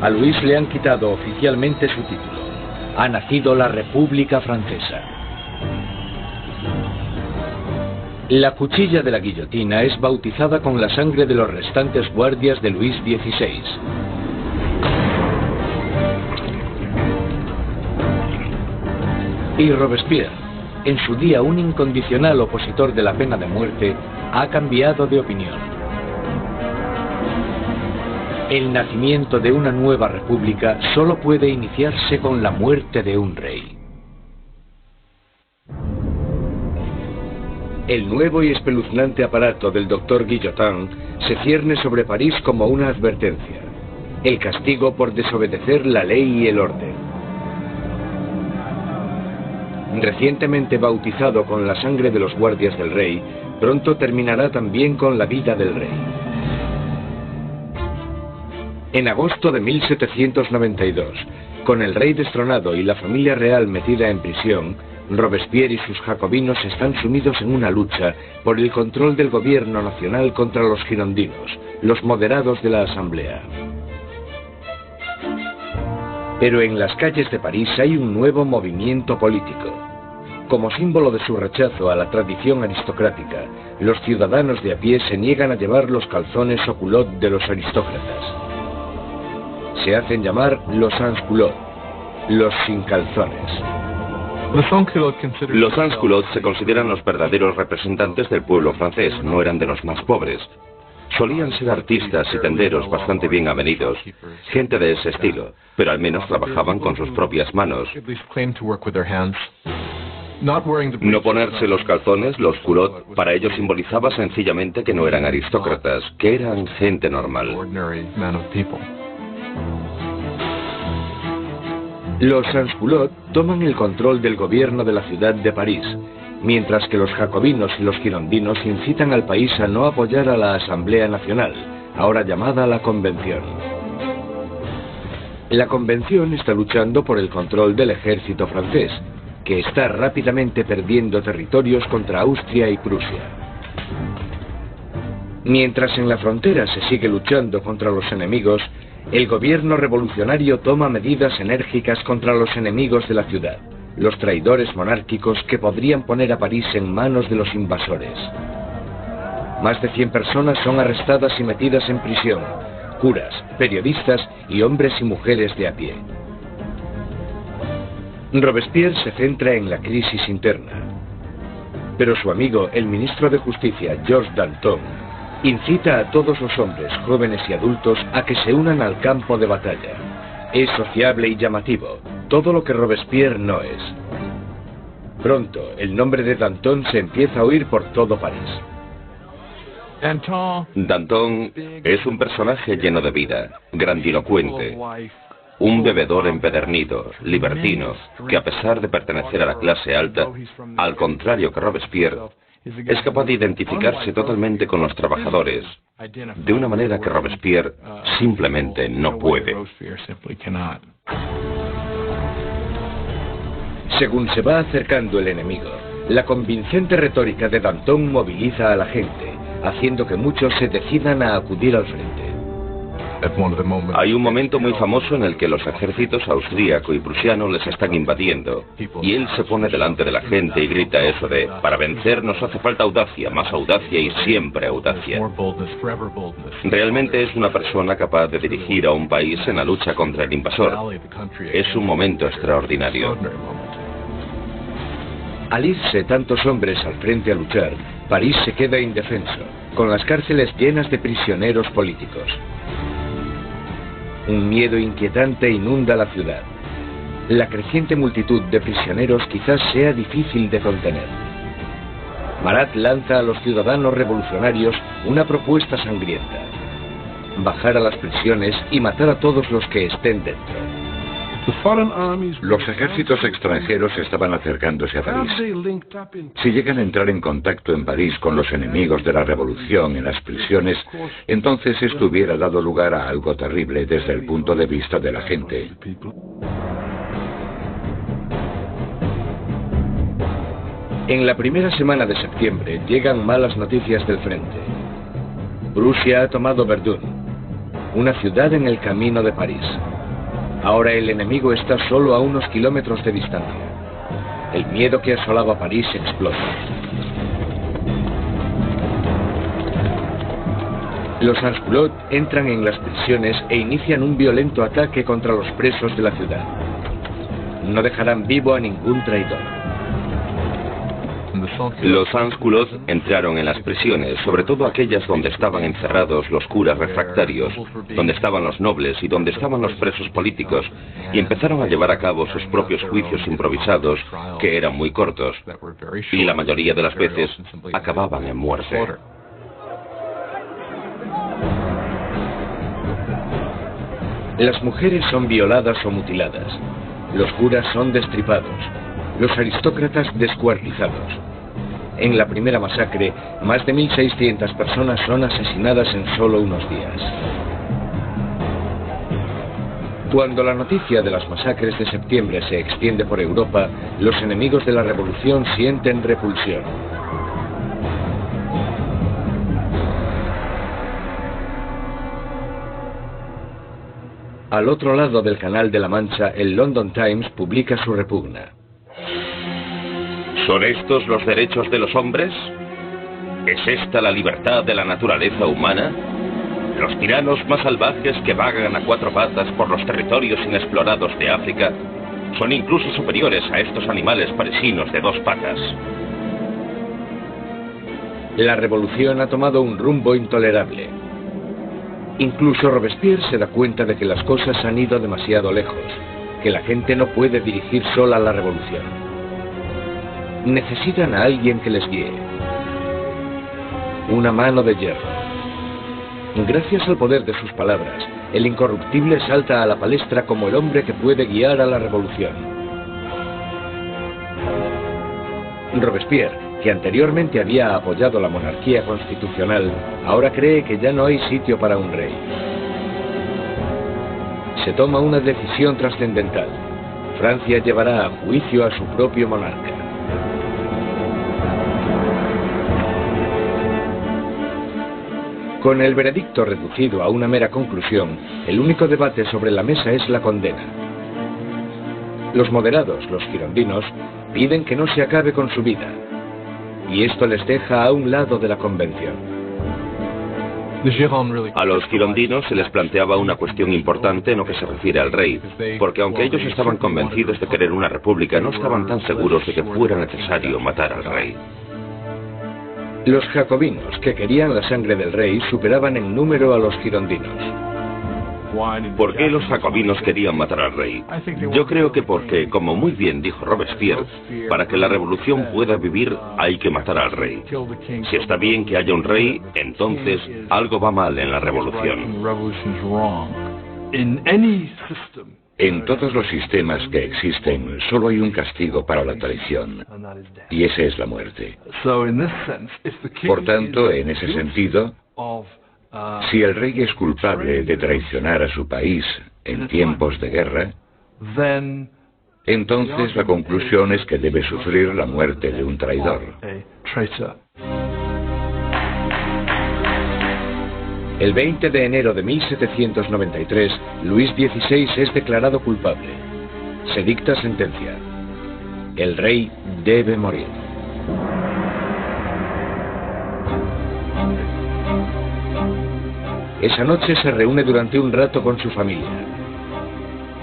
A Luis le han quitado oficialmente su título. Ha nacido la República Francesa. La cuchilla de la guillotina es bautizada con la sangre de los restantes guardias de Luis XVI. Y Robespierre, en su día un incondicional opositor de la pena de muerte, ha cambiado de opinión. El nacimiento de una nueva república solo puede iniciarse con la muerte de un rey. El nuevo y espeluznante aparato del doctor Guillotin se cierne sobre París como una advertencia, el castigo por desobedecer la ley y el orden. Recientemente bautizado con la sangre de los guardias del rey, pronto terminará también con la vida del rey. En agosto de 1792, con el rey destronado y la familia real metida en prisión, Robespierre y sus jacobinos están sumidos en una lucha por el control del gobierno nacional contra los girondinos, los moderados de la Asamblea. Pero en las calles de París hay un nuevo movimiento político. Como símbolo de su rechazo a la tradición aristocrática, los ciudadanos de a pie se niegan a llevar los calzones o culottes de los aristócratas. Se hacen llamar los sans-culottes, los sin calzones. Los sans-culottes se consideran los verdaderos representantes del pueblo francés, no eran de los más pobres. Solían ser artistas y tenderos bastante bien avenidos, gente de ese estilo, pero al menos trabajaban con sus propias manos. No ponerse los calzones, los culottes, para ellos simbolizaba sencillamente que no eran aristócratas, que eran gente normal. Los sans-culottes toman el control del gobierno de la ciudad de París, mientras que los jacobinos y los girondinos incitan al país a no apoyar a la Asamblea Nacional, ahora llamada la Convención. La Convención está luchando por el control del ejército francés, que está rápidamente perdiendo territorios contra Austria y Prusia. Mientras en la frontera se sigue luchando contra los enemigos, el gobierno revolucionario toma medidas enérgicas contra los enemigos de la ciudad, los traidores monárquicos que podrían poner a París en manos de los invasores. Más de 100 personas son arrestadas y metidas en prisión, curas, periodistas y hombres y mujeres de a pie. Robespierre se centra en la crisis interna, pero su amigo, el ministro de Justicia, Georges Danton, incita a todos los hombres, jóvenes y adultos a que se unan al campo de batalla. Es sociable y llamativo, todo lo que Robespierre no es. Pronto, el nombre de Danton se empieza a oír por todo París. Danton es un personaje lleno de vida, grandilocuente, un bebedor empedernido, libertino, que a pesar de pertenecer a la clase alta, al contrario que Robespierre, es capaz de identificarse totalmente con los trabajadores, de una manera que Robespierre simplemente no puede. Según se va acercando el enemigo, la convincente retórica de Danton moviliza a la gente, haciendo que muchos se decidan a acudir al frente. Hay un momento muy famoso en el que los ejércitos austríaco y prusiano les están invadiendo, y él se pone delante de la gente y grita eso de: para vencer nos hace falta audacia, más audacia y siempre audacia. Realmente es una persona capaz de dirigir a un país en la lucha contra el invasor. Es un momento extraordinario. Al irse tantos hombres al frente a luchar, París se queda indefenso, con las cárceles llenas de prisioneros políticos. Un miedo inquietante inunda la ciudad. La creciente multitud de prisioneros quizás sea difícil de contener. Marat lanza a los ciudadanos revolucionarios una propuesta sangrienta: bajar a las prisiones y matar a todos los que estén dentro. Los ejércitos extranjeros estaban acercándose a París. Si llegan a entrar en contacto en París con los enemigos de la revolución en las prisiones, entonces esto hubiera dado lugar a algo terrible desde el punto de vista de la gente. En la primera semana de septiembre llegan malas noticias del frente. Prusia ha tomado Verdun, una ciudad en el camino de París. Ahora el enemigo está solo a unos kilómetros de distancia. El miedo que asolaba París explota. Los sans-culottes entran en las prisiones e inician un violento ataque contra los presos de la ciudad. No dejarán vivo a ningún traidor. Los sans-culottes entraron en las prisiones, sobre todo aquellas donde estaban encerrados los curas refractarios, donde estaban los nobles y donde estaban los presos políticos, y empezaron a llevar a cabo sus propios juicios improvisados, que eran muy cortos, y la mayoría de las veces acababan en muerte. Las mujeres son violadas o mutiladas, los curas son destripados, los aristócratas descuartizados. En la primera masacre, más de 1.600 personas son asesinadas en solo unos días. Cuando la noticia de las masacres de septiembre se extiende por Europa, los enemigos de la revolución sienten repulsión. Al otro lado del Canal de la Mancha, el London Times publica su repugna. ¿Son estos los derechos de los hombres? ¿Es esta la libertad de la naturaleza humana? Los tiranos más salvajes que vagan a cuatro patas por los territorios inexplorados de África son incluso superiores a estos animales parisinos de dos patas. La revolución ha tomado un rumbo intolerable. Incluso Robespierre se da cuenta de que las cosas han ido demasiado lejos, que la gente no puede dirigir sola la revolución. Necesitan a alguien que les guíe. Una mano de hierro. Gracias al poder de sus palabras, el incorruptible salta a la palestra como el hombre que puede guiar a la revolución. Robespierre, que anteriormente había apoyado la monarquía constitucional, ahora cree que ya no hay sitio para un rey. Se toma una decisión trascendental. Francia llevará a juicio a su propio monarca. Con el veredicto reducido a una mera conclusión, el único debate sobre la mesa es la condena. Los moderados, los girondinos, piden que no se acabe con su vida, y esto les deja a un lado de la convención. A los girondinos se les planteaba una cuestión importante en lo que se refiere al rey, porque aunque ellos estaban convencidos de querer una república, no estaban tan seguros de que fuera necesario matar al rey. Los jacobinos, que querían la sangre del rey, superaban en número a los girondinos. ¿Por qué los jacobinos querían matar al rey? Yo creo que porque, como muy bien dijo Robespierre, para que la revolución pueda vivir hay que matar al rey. Si está bien que haya un rey, entonces algo va mal en la revolución. En todos los sistemas que existen, solo hay un castigo para la traición, y ese es la muerte. Por tanto, en ese sentido, si el rey es culpable de traicionar a su país en tiempos de guerra, entonces la conclusión es que debe sufrir la muerte de un traidor. El 20 de enero de 1793, Luis XVI es declarado culpable. Se dicta sentencia. El rey debe morir. Esa noche se reúne durante un rato con su familia.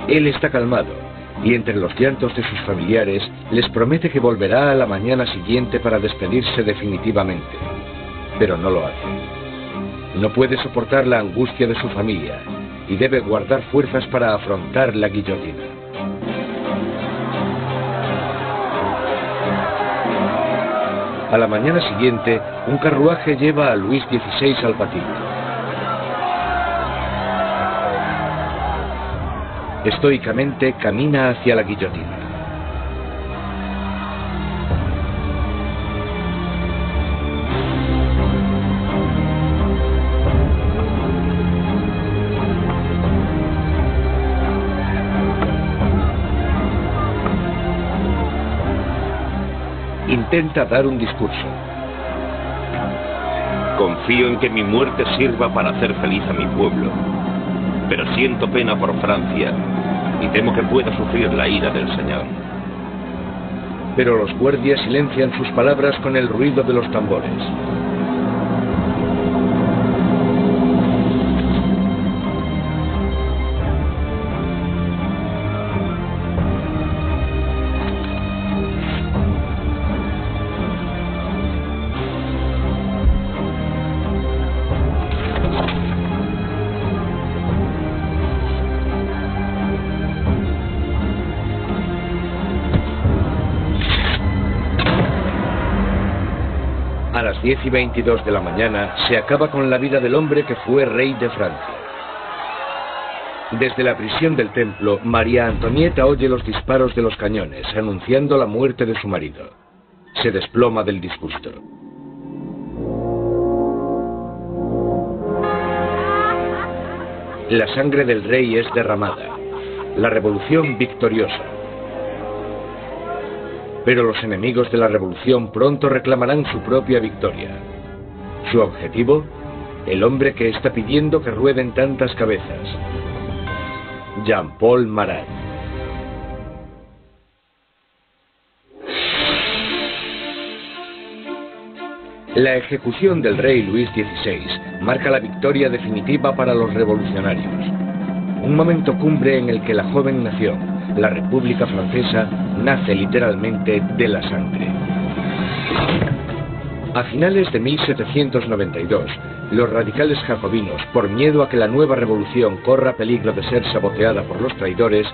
Él está calmado, y entre los llantos de sus familiares les promete que volverá a la mañana siguiente para despedirse definitivamente. Pero no lo hace. No puede soportar la angustia de su familia y debe guardar fuerzas para afrontar la guillotina. A la mañana siguiente, un carruaje lleva a Luis XVI al patíbulo. Estoicamente camina hacia la guillotina. Intenta dar un discurso. Confío en que mi muerte sirva para hacer feliz a mi pueblo, pero siento pena por Francia y temo que pueda sufrir la ira del Señor. Pero los guardias silencian sus palabras con el ruido de los tambores. A las 10:22 de la mañana se acaba con la vida del hombre que fue rey de Francia. Desde la prisión del templo, María Antonieta oye los disparos de los cañones, anunciando la muerte de su marido. Se desploma del disgusto. La sangre del rey es derramada. La revolución victoriosa. Pero los enemigos de la revolución pronto reclamarán su propia victoria. Su objetivo, el hombre que está pidiendo que rueden tantas cabezas. Jean-Paul Marat. La ejecución del rey Luis XVI marca la victoria definitiva para los revolucionarios. Un momento cumbre en el que la joven nación, la República Francesa, nace literalmente de la sangre. A finales de 1792, los radicales jacobinos, por miedo a que la nueva revolución corra peligro de ser saboteada por los traidores,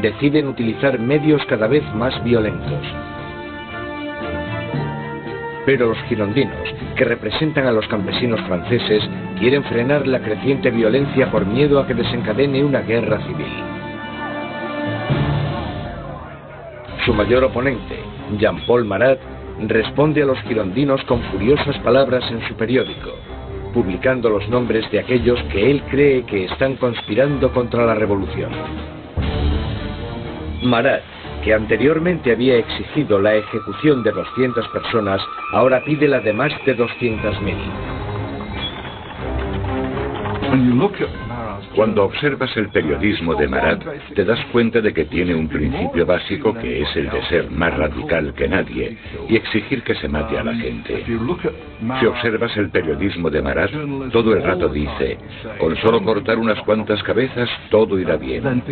deciden utilizar medios cada vez más violentos. Pero los girondinos, que representan a los campesinos franceses, quieren frenar la creciente violencia por miedo a que desencadene una guerra civil. Su mayor oponente, Jean-Paul Marat, responde a los girondinos con furiosas palabras en su periódico, publicando los nombres de aquellos que él cree que están conspirando contra la revolución. Marat, que anteriormente había exigido la ejecución de 200 personas, ahora pide la de más de 200.000. Cuando observas el periodismo de Marat, te das cuenta de que tiene un principio básico que es el de ser más radical que nadie y exigir que se mate a la gente. Si observas el periodismo de Marat, todo el rato dice, con solo cortar unas cuantas cabezas, todo irá bien.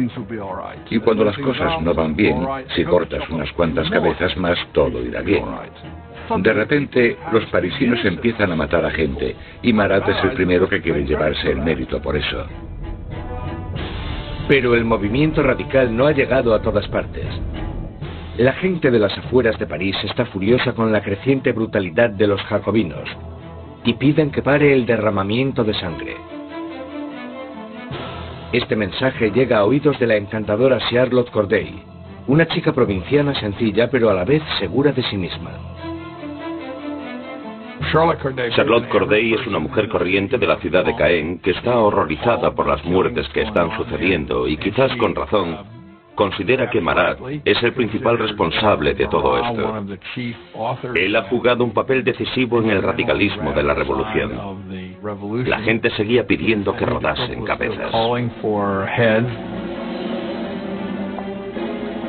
Y cuando las cosas no van bien, si cortas unas cuantas cabezas más, todo irá bien. De repente, los parisinos empiezan a matar a gente, y Marat es el primero que quiere llevarse el mérito por eso. Pero el movimiento radical no ha llegado a todas partes. La gente de las afueras de París está furiosa con la creciente brutalidad de los jacobinos, y piden que pare el derramamiento de sangre. Este mensaje llega a oídos de la encantadora Charlotte Corday, una chica provinciana sencilla pero a la vez segura de sí misma. Charlotte Corday es una mujer corriente de la ciudad de Caen que está horrorizada por las muertes que están sucediendo y quizás con razón considera que Marat es el principal responsable de todo esto. Él ha jugado un papel decisivo en el radicalismo de la revolución. La gente seguía pidiendo que rodasen cabezas.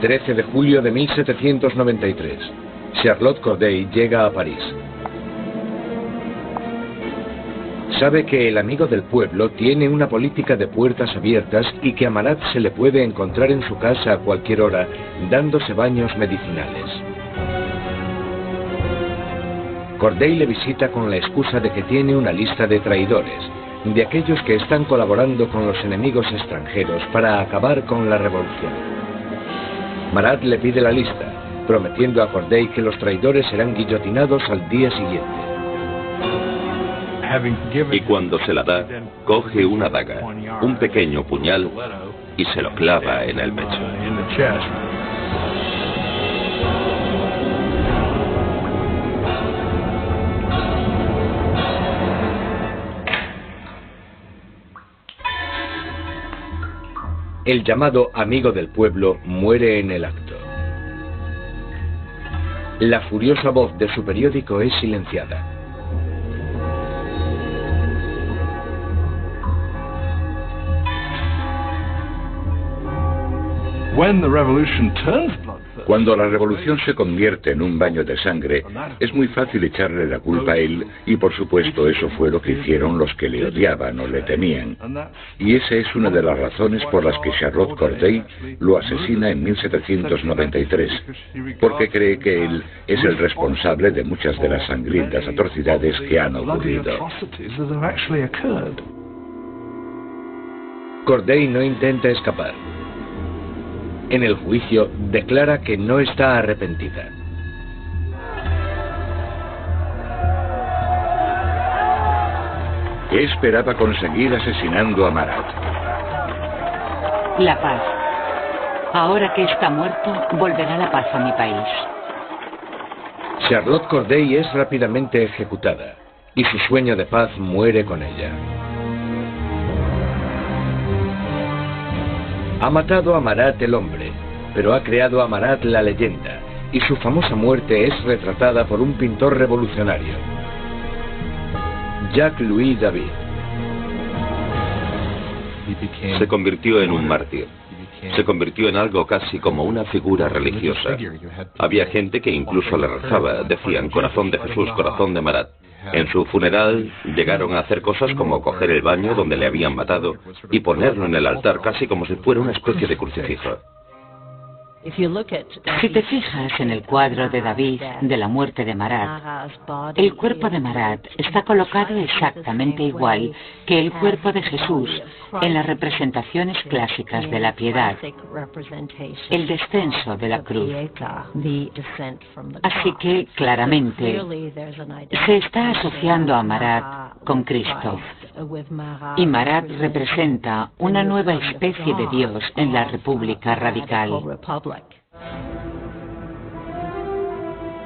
13 de julio de 1793. Charlotte Corday llega a París. Sabe que el amigo del pueblo tiene una política de puertas abiertas y que a Marat se le puede encontrar en su casa a cualquier hora, dándose baños medicinales. Corday le visita con la excusa de que tiene una lista de traidores, de aquellos que están colaborando con los enemigos extranjeros para acabar con la revolución. Marat le pide la lista, prometiendo a Corday que los traidores serán guillotinados al día siguiente. Y cuando se la da, coge una daga, un pequeño puñal, y se lo clava en el pecho. El llamado amigo del pueblo muere en el acto. La furiosa voz de su periódico es silenciada. Cuando la revolución se convierte en un baño de sangre, es muy fácil echarle la culpa a él, y por supuesto eso fue lo que hicieron los que le odiaban o le temían. Y esa es una de las razones por las que Charlotte Corday lo asesina en 1793, porque cree que él es el responsable de muchas de las sangrientas atrocidades que han ocurrido. Corday no intenta escapar. En el juicio declara que no está arrepentida. ¿Qué esperaba conseguir asesinando a Marat? La paz. Ahora que está muerto, volverá la paz a mi país. Charlotte Corday es rápidamente ejecutada, y su sueño de paz muere con ella. Ha matado a Marat el hombre, pero ha creado a Marat la leyenda, y su famosa muerte es retratada por un pintor revolucionario, Jacques-Louis David. Se convirtió en un mártir. Se convirtió en algo casi como una figura religiosa. Había gente que incluso le rezaba, decían corazón de Jesús, corazón de Marat. En su funeral llegaron a hacer cosas como coger el baño donde le habían matado y ponerlo en el altar casi como si fuera una especie de crucifijo. Si te fijas en el cuadro de David de la muerte de Marat, el cuerpo de Marat está colocado exactamente igual que el cuerpo de Jesús en las representaciones clásicas de la piedad, el descenso de la cruz. Así que, claramente, se está asociando a Marat con Cristo. Y Marat representa una nueva especie de Dios en la República Radical.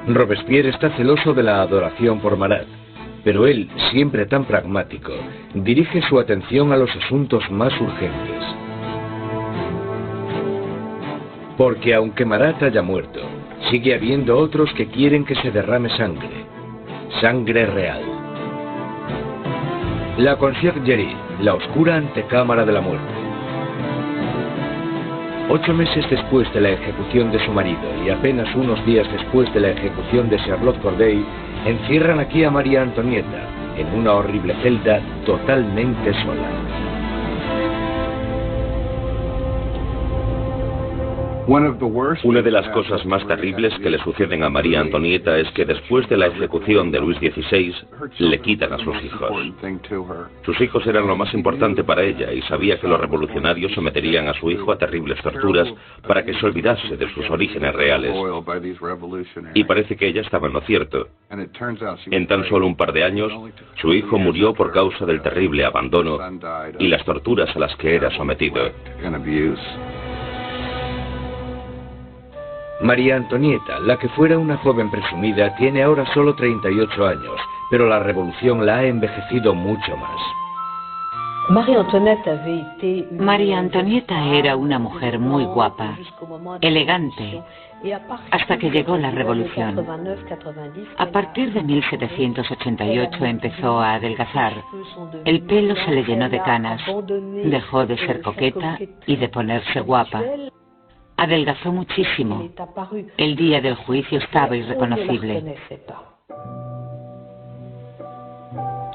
Robespierre está celoso de la adoración por Marat, pero él, siempre tan pragmático, dirige su atención a los asuntos más urgentes. Porque aunque Marat haya muerto, sigue habiendo otros que quieren que se derrame sangre, sangre real. La Conciergerie, la oscura antecámara de la muerte. 8 meses después de la ejecución de su marido y apenas unos días después de la ejecución de Charlotte Corday, encierran aquí a María Antonieta en una horrible celda totalmente sola. Una de las cosas más terribles que le suceden a María Antonieta es que después de la ejecución de Luis XVI le quitan a sus hijos. Sus hijos eran lo más importante para ella y sabía que los revolucionarios someterían a su hijo a terribles torturas para que se olvidase de sus orígenes reales. Y parece que ella estaba en lo cierto. En tan solo un par de años, su hijo murió por causa del terrible abandono y las torturas a las que era sometido. María Antonieta, la que fuera una joven presumida, tiene ahora solo 38 años, pero la revolución la ha envejecido mucho más. María Antonieta era una mujer muy guapa, elegante, hasta que llegó la revolución. A partir de 1788 empezó a adelgazar. El pelo se le llenó de canas, dejó de ser coqueta y de ponerse guapa. Adelgazó muchísimo. El día del juicio estaba irreconocible.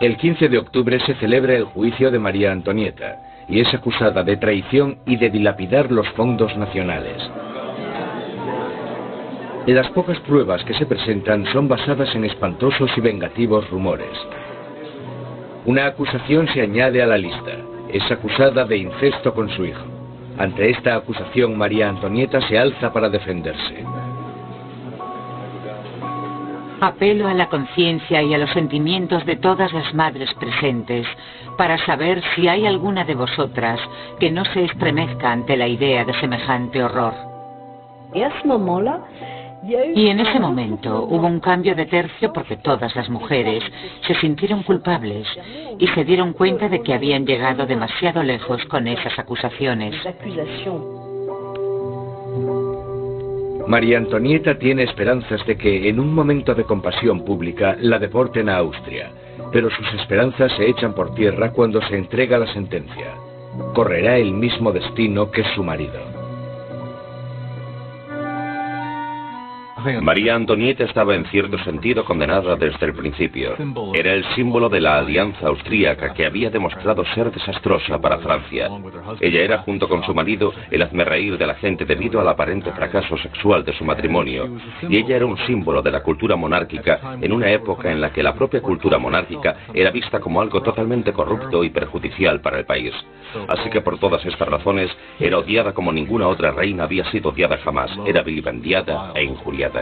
El 15 de octubre se celebra el juicio de María Antonieta y es acusada de traición y de dilapidar los fondos nacionales. Las pocas pruebas que se presentan son basadas en espantosos y vengativos rumores. Una acusación se añade a la lista. Es acusada de incesto con su hijo. Ante esta acusación, María Antonieta se alza para defenderse. Apelo a la conciencia y a los sentimientos de todas las madres presentes para saber si hay alguna de vosotras que no se estremezca ante la idea de semejante horror. Y en ese momento hubo un cambio de tercio porque todas las mujeres se sintieron culpables y se dieron cuenta de que habían llegado demasiado lejos con esas acusaciones. María Antonieta tiene esperanzas de que en un momento de compasión pública la deporten a Austria, pero sus esperanzas se echan por tierra cuando se entrega la sentencia. Correrá el mismo destino que su marido. María Antonieta estaba en cierto sentido condenada desde el principio. Era el símbolo de la alianza austríaca que había demostrado ser desastrosa para Francia. Ella era, junto con su marido, el hazmerreír de la gente debido al aparente fracaso sexual de su matrimonio. Y ella era un símbolo de la cultura monárquica en una época en la que la propia cultura monárquica era vista como algo totalmente corrupto y perjudicial para el país. Así que por todas estas razones era odiada como ninguna otra reina había sido odiada jamás. Era vilipendiada e injuriada.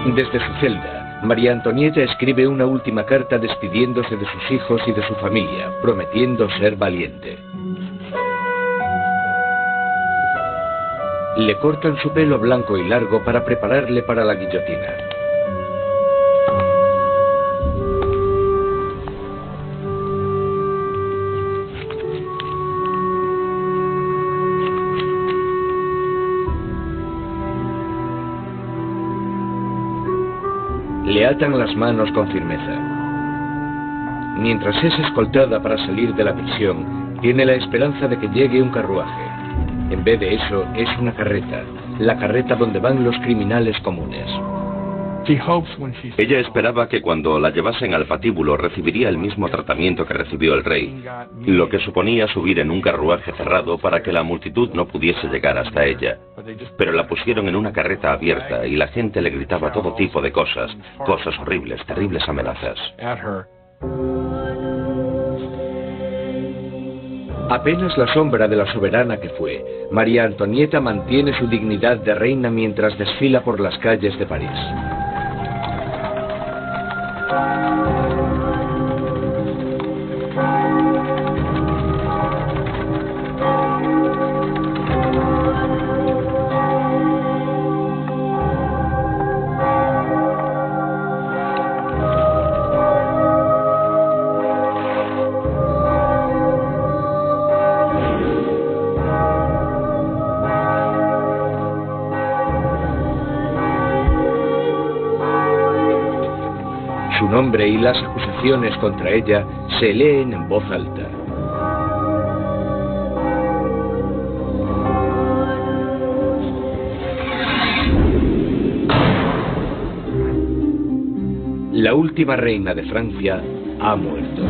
Desde su celda, María Antonieta escribe una última carta despidiéndose de sus hijos y de su familia, prometiendo ser valiente. Le cortan su pelo blanco y largo para prepararle para la guillotina. Le atan las manos con firmeza. Mientras es escoltada para salir de la prisión, tiene la esperanza de que llegue un carruaje. En vez de eso, es una carreta, la carreta donde van los criminales comunes. Ella esperaba que cuando la llevasen al patíbulo recibiría el mismo tratamiento que recibió el rey, lo que suponía subir en un carruaje cerrado para que la multitud no pudiese llegar hasta ella. Pero la pusieron en una carreta abierta y la gente le gritaba todo tipo de cosas horribles, terribles amenazas. Apenas la sombra de la soberana que fue, María Antonieta mantiene su dignidad de reina mientras desfila por las calles de París. Su nombre y las acusaciones contra ella se leen en voz alta. La última reina de Francia ha muerto.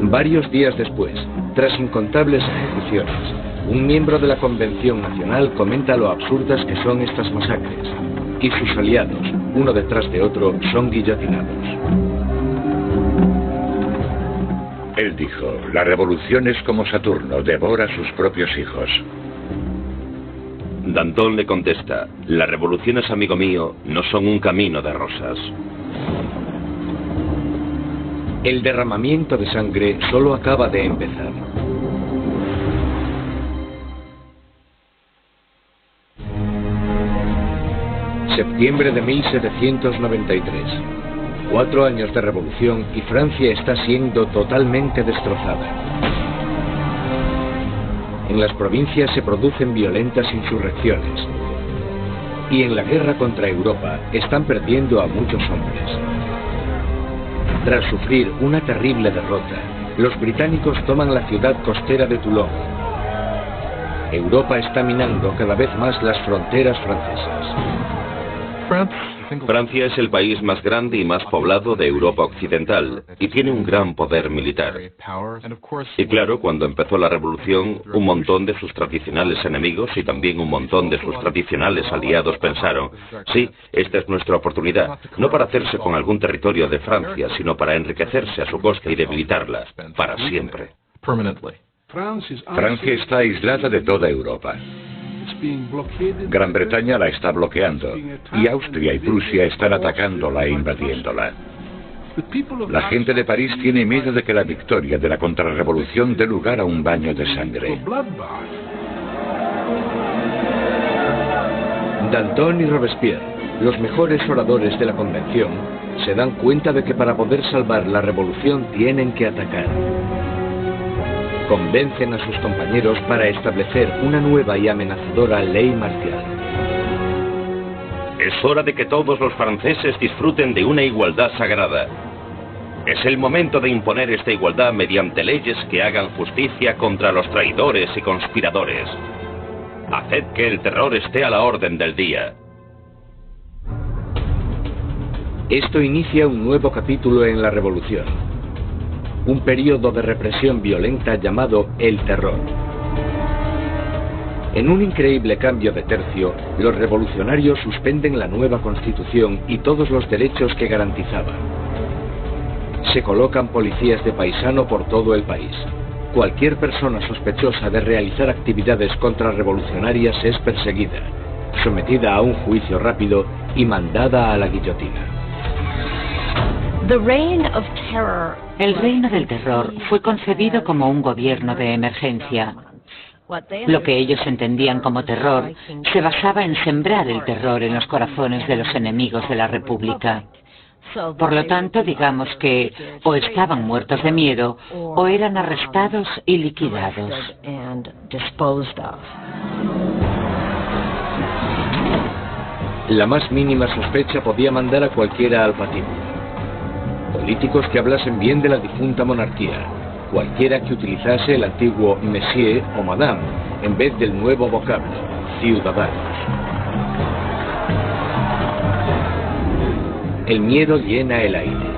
Varios días después, tras incontables ejecuciones, un miembro de la Convención Nacional comenta lo absurdas que son estas masacres, y sus aliados, uno detrás de otro, son guillotinados. Él dijo, la revolución es como Saturno, devora a sus propios hijos. Danton le contesta, las revoluciones, amigo mío, no son un camino de rosas. El derramamiento de sangre solo acaba de empezar. Septiembre de 1793. 4 años de revolución y Francia está siendo totalmente destrozada. En las provincias se producen violentas insurrecciones. Y en la guerra contra Europa están perdiendo a muchos hombres. Tras sufrir una terrible derrota, los británicos toman la ciudad costera de Toulon. Europa está minando cada vez más las fronteras francesas. Francia es el país más grande y más poblado de Europa Occidental y tiene un gran poder militar. Y claro, cuando empezó la revolución, un montón de sus tradicionales enemigos y también un montón de sus tradicionales aliados pensaron, sí, esta es nuestra oportunidad, no para hacerse con algún territorio de Francia, sino para enriquecerse a su costa y debilitarla, para siempre. Francia está aislada de toda Europa. Gran Bretaña la está bloqueando y Austria y Prusia están atacándola e invadiéndola. La gente de París tiene miedo de que la victoria de la contrarrevolución dé lugar a un baño de sangre. Danton y Robespierre, los mejores oradores de la convención, se dan cuenta de que para poder salvar la revolución tienen que atacar. Convencen a sus compañeros para establecer una nueva y amenazadora ley marcial. Es hora de que todos los franceses disfruten de una igualdad sagrada. Es el momento de imponer esta igualdad mediante leyes que hagan justicia contra los traidores y conspiradores. Haced que el terror esté a la orden del día. Esto inicia un nuevo capítulo en la revolución. Un periodo de represión violenta llamado el terror. En un increíble cambio de tercio, los revolucionarios suspenden la nueva constitución y todos los derechos que garantizaban. Se colocan policías de paisano por todo el país. Cualquier persona sospechosa de realizar actividades contrarrevolucionarias es perseguida, sometida a un juicio rápido y mandada a la guillotina. El reino del terror fue concebido como un gobierno de emergencia. Lo que ellos entendían como terror se basaba en sembrar el terror en los corazones de los enemigos de la República. Por lo tanto, digamos que o estaban muertos de miedo o eran arrestados y liquidados. La más mínima sospecha podía mandar a cualquiera al patíbulo. Políticos que hablasen bien de la difunta monarquía, cualquiera que utilizase el antiguo monsieur o madame en vez del nuevo vocablo, ciudadanos. El miedo llena el aire.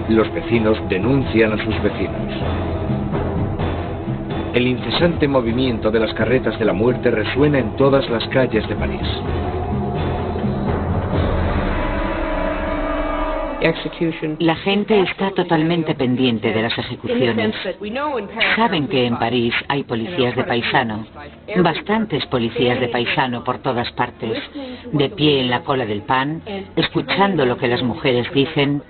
Los vecinos denuncian a sus vecinos. El incesante movimiento de las carretas de la muerte resuena en todas las calles de París. La gente está totalmente pendiente de las ejecuciones. Saben que en París hay policías de paisano, bastantes policías de paisano por todas partes, de pie en la cola del pan, escuchando lo que las mujeres dicen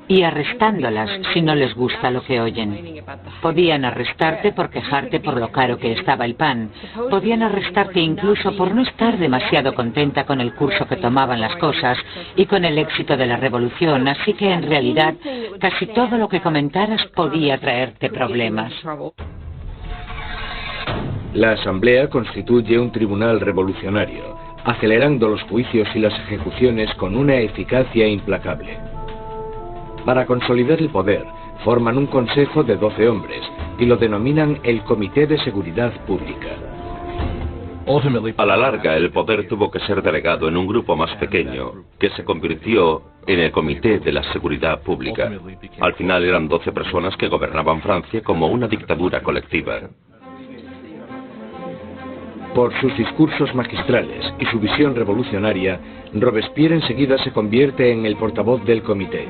y arrestándolas si no les gusta lo que oyen. Podían arrestarte por quejarte por lo caro que estaba el pan. Podían arrestarte incluso por no estar demasiado contenta con el curso que tomaban las cosas y con el éxito de la revolución, así que en realidad casi todo lo que comentaras podía traerte problemas. La Asamblea constituye un tribunal revolucionario, acelerando los juicios y las ejecuciones con una eficacia implacable. Para consolidar el poder, forman un consejo de 12 hombres y lo denominan el Comité de Seguridad Pública. A la larga, el poder tuvo que ser delegado en un grupo más pequeño, que se convirtió en el Comité de la Seguridad Pública. Al final eran 12 personas que gobernaban Francia como una dictadura colectiva. Por sus discursos magistrales y su visión revolucionaria, Robespierre enseguida se convierte en el portavoz del comité.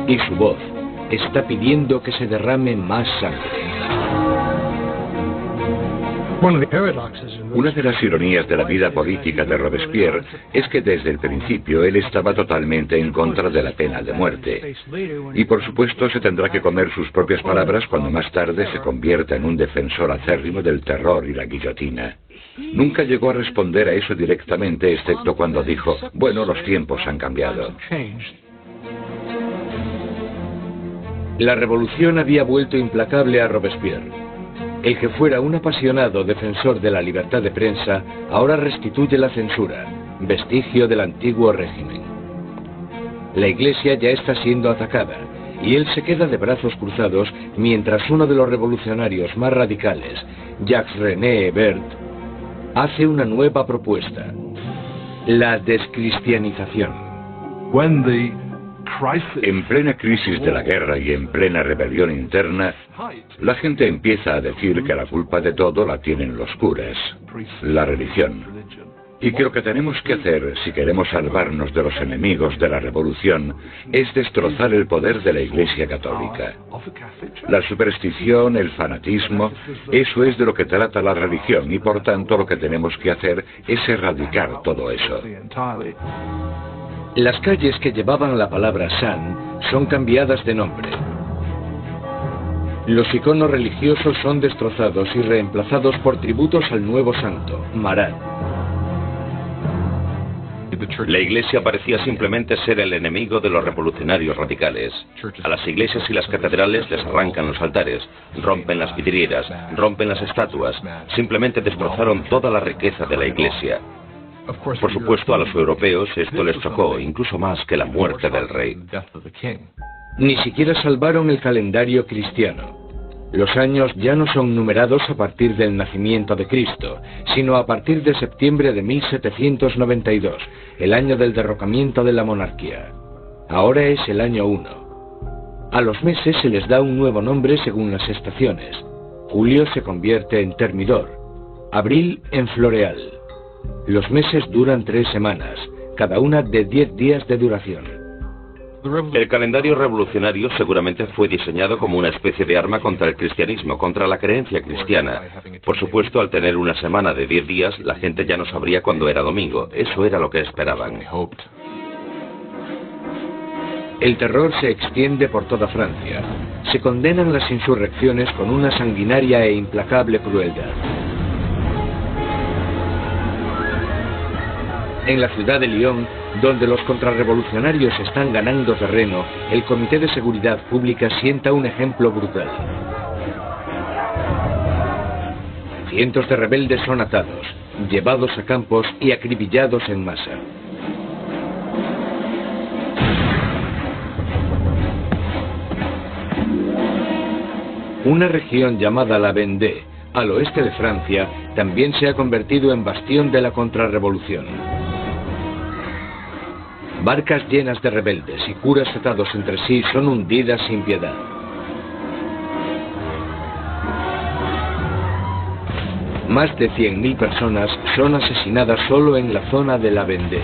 Y su voz está pidiendo que se derrame más sangre. Una de las ironías de la vida política de Robespierre es que desde el principio él estaba totalmente en contra de la pena de muerte. Y por supuesto se tendrá que comer sus propias palabras cuando más tarde se convierta en un defensor acérrimo del terror y la guillotina. Nunca llegó a responder a eso directamente, excepto cuando dijo, bueno, los tiempos han cambiado. La revolución había vuelto implacable a Robespierre. El que fuera un apasionado defensor de la libertad de prensa, ahora restituye la censura, vestigio del antiguo régimen. La Iglesia ya está siendo atacada, y él se queda de brazos cruzados mientras uno de los revolucionarios más radicales, Jacques René Hebert, hace una nueva propuesta: la descristianización. En plena crisis de la guerra y en plena rebelión interna, la gente empieza a decir que la culpa de todo la tienen los curas, la religión, y que lo que tenemos que hacer, si queremos salvarnos de los enemigos de la revolución, es destrozar el poder de la Iglesia Católica. La superstición, el fanatismo, eso es de lo que trata la religión, y por tanto lo que tenemos que hacer es erradicar todo eso. Las calles que llevaban la palabra San son cambiadas de nombre. Los iconos religiosos son destrozados y reemplazados por tributos al nuevo santo, Marat. La iglesia parecía simplemente ser el enemigo de los revolucionarios radicales. A las iglesias y las catedrales les arrancan los altares, rompen las vidrieras, rompen las estatuas, simplemente destrozaron toda la riqueza de la iglesia. Por supuesto, a los europeos esto les chocó, incluso más que la muerte del rey. Ni siquiera salvaron el calendario cristiano. Los años ya no son numerados a partir del nacimiento de Cristo, sino a partir de septiembre de 1792, el año del derrocamiento de la monarquía. Ahora es el año 1. A los meses se les da un nuevo nombre según las estaciones. Julio se convierte en Termidor, abril en Floreal. Los meses duran 3 semanas, cada una de 10 días de duración. El calendario revolucionario seguramente fue diseñado como una especie de arma contra el cristianismo, contra la creencia cristiana. Por supuesto, al tener una semana de 10 días, la gente ya no sabría cuándo era domingo. Eso era lo que esperaban. El terror se extiende por toda Francia. Se condenan las insurrecciones con una sanguinaria e implacable crueldad. En la ciudad de Lyon, donde los contrarrevolucionarios están ganando terreno, el Comité de Seguridad Pública sienta un ejemplo brutal. Cientos de rebeldes son atados, llevados a campos y acribillados en masa. Una región llamada la Vendée, al oeste de Francia, también se ha convertido en bastión de la contrarrevolución. Barcas llenas de rebeldes y curas atados entre sí son hundidas sin piedad. Más de 100.000 personas son asesinadas solo en la zona de la Vendée.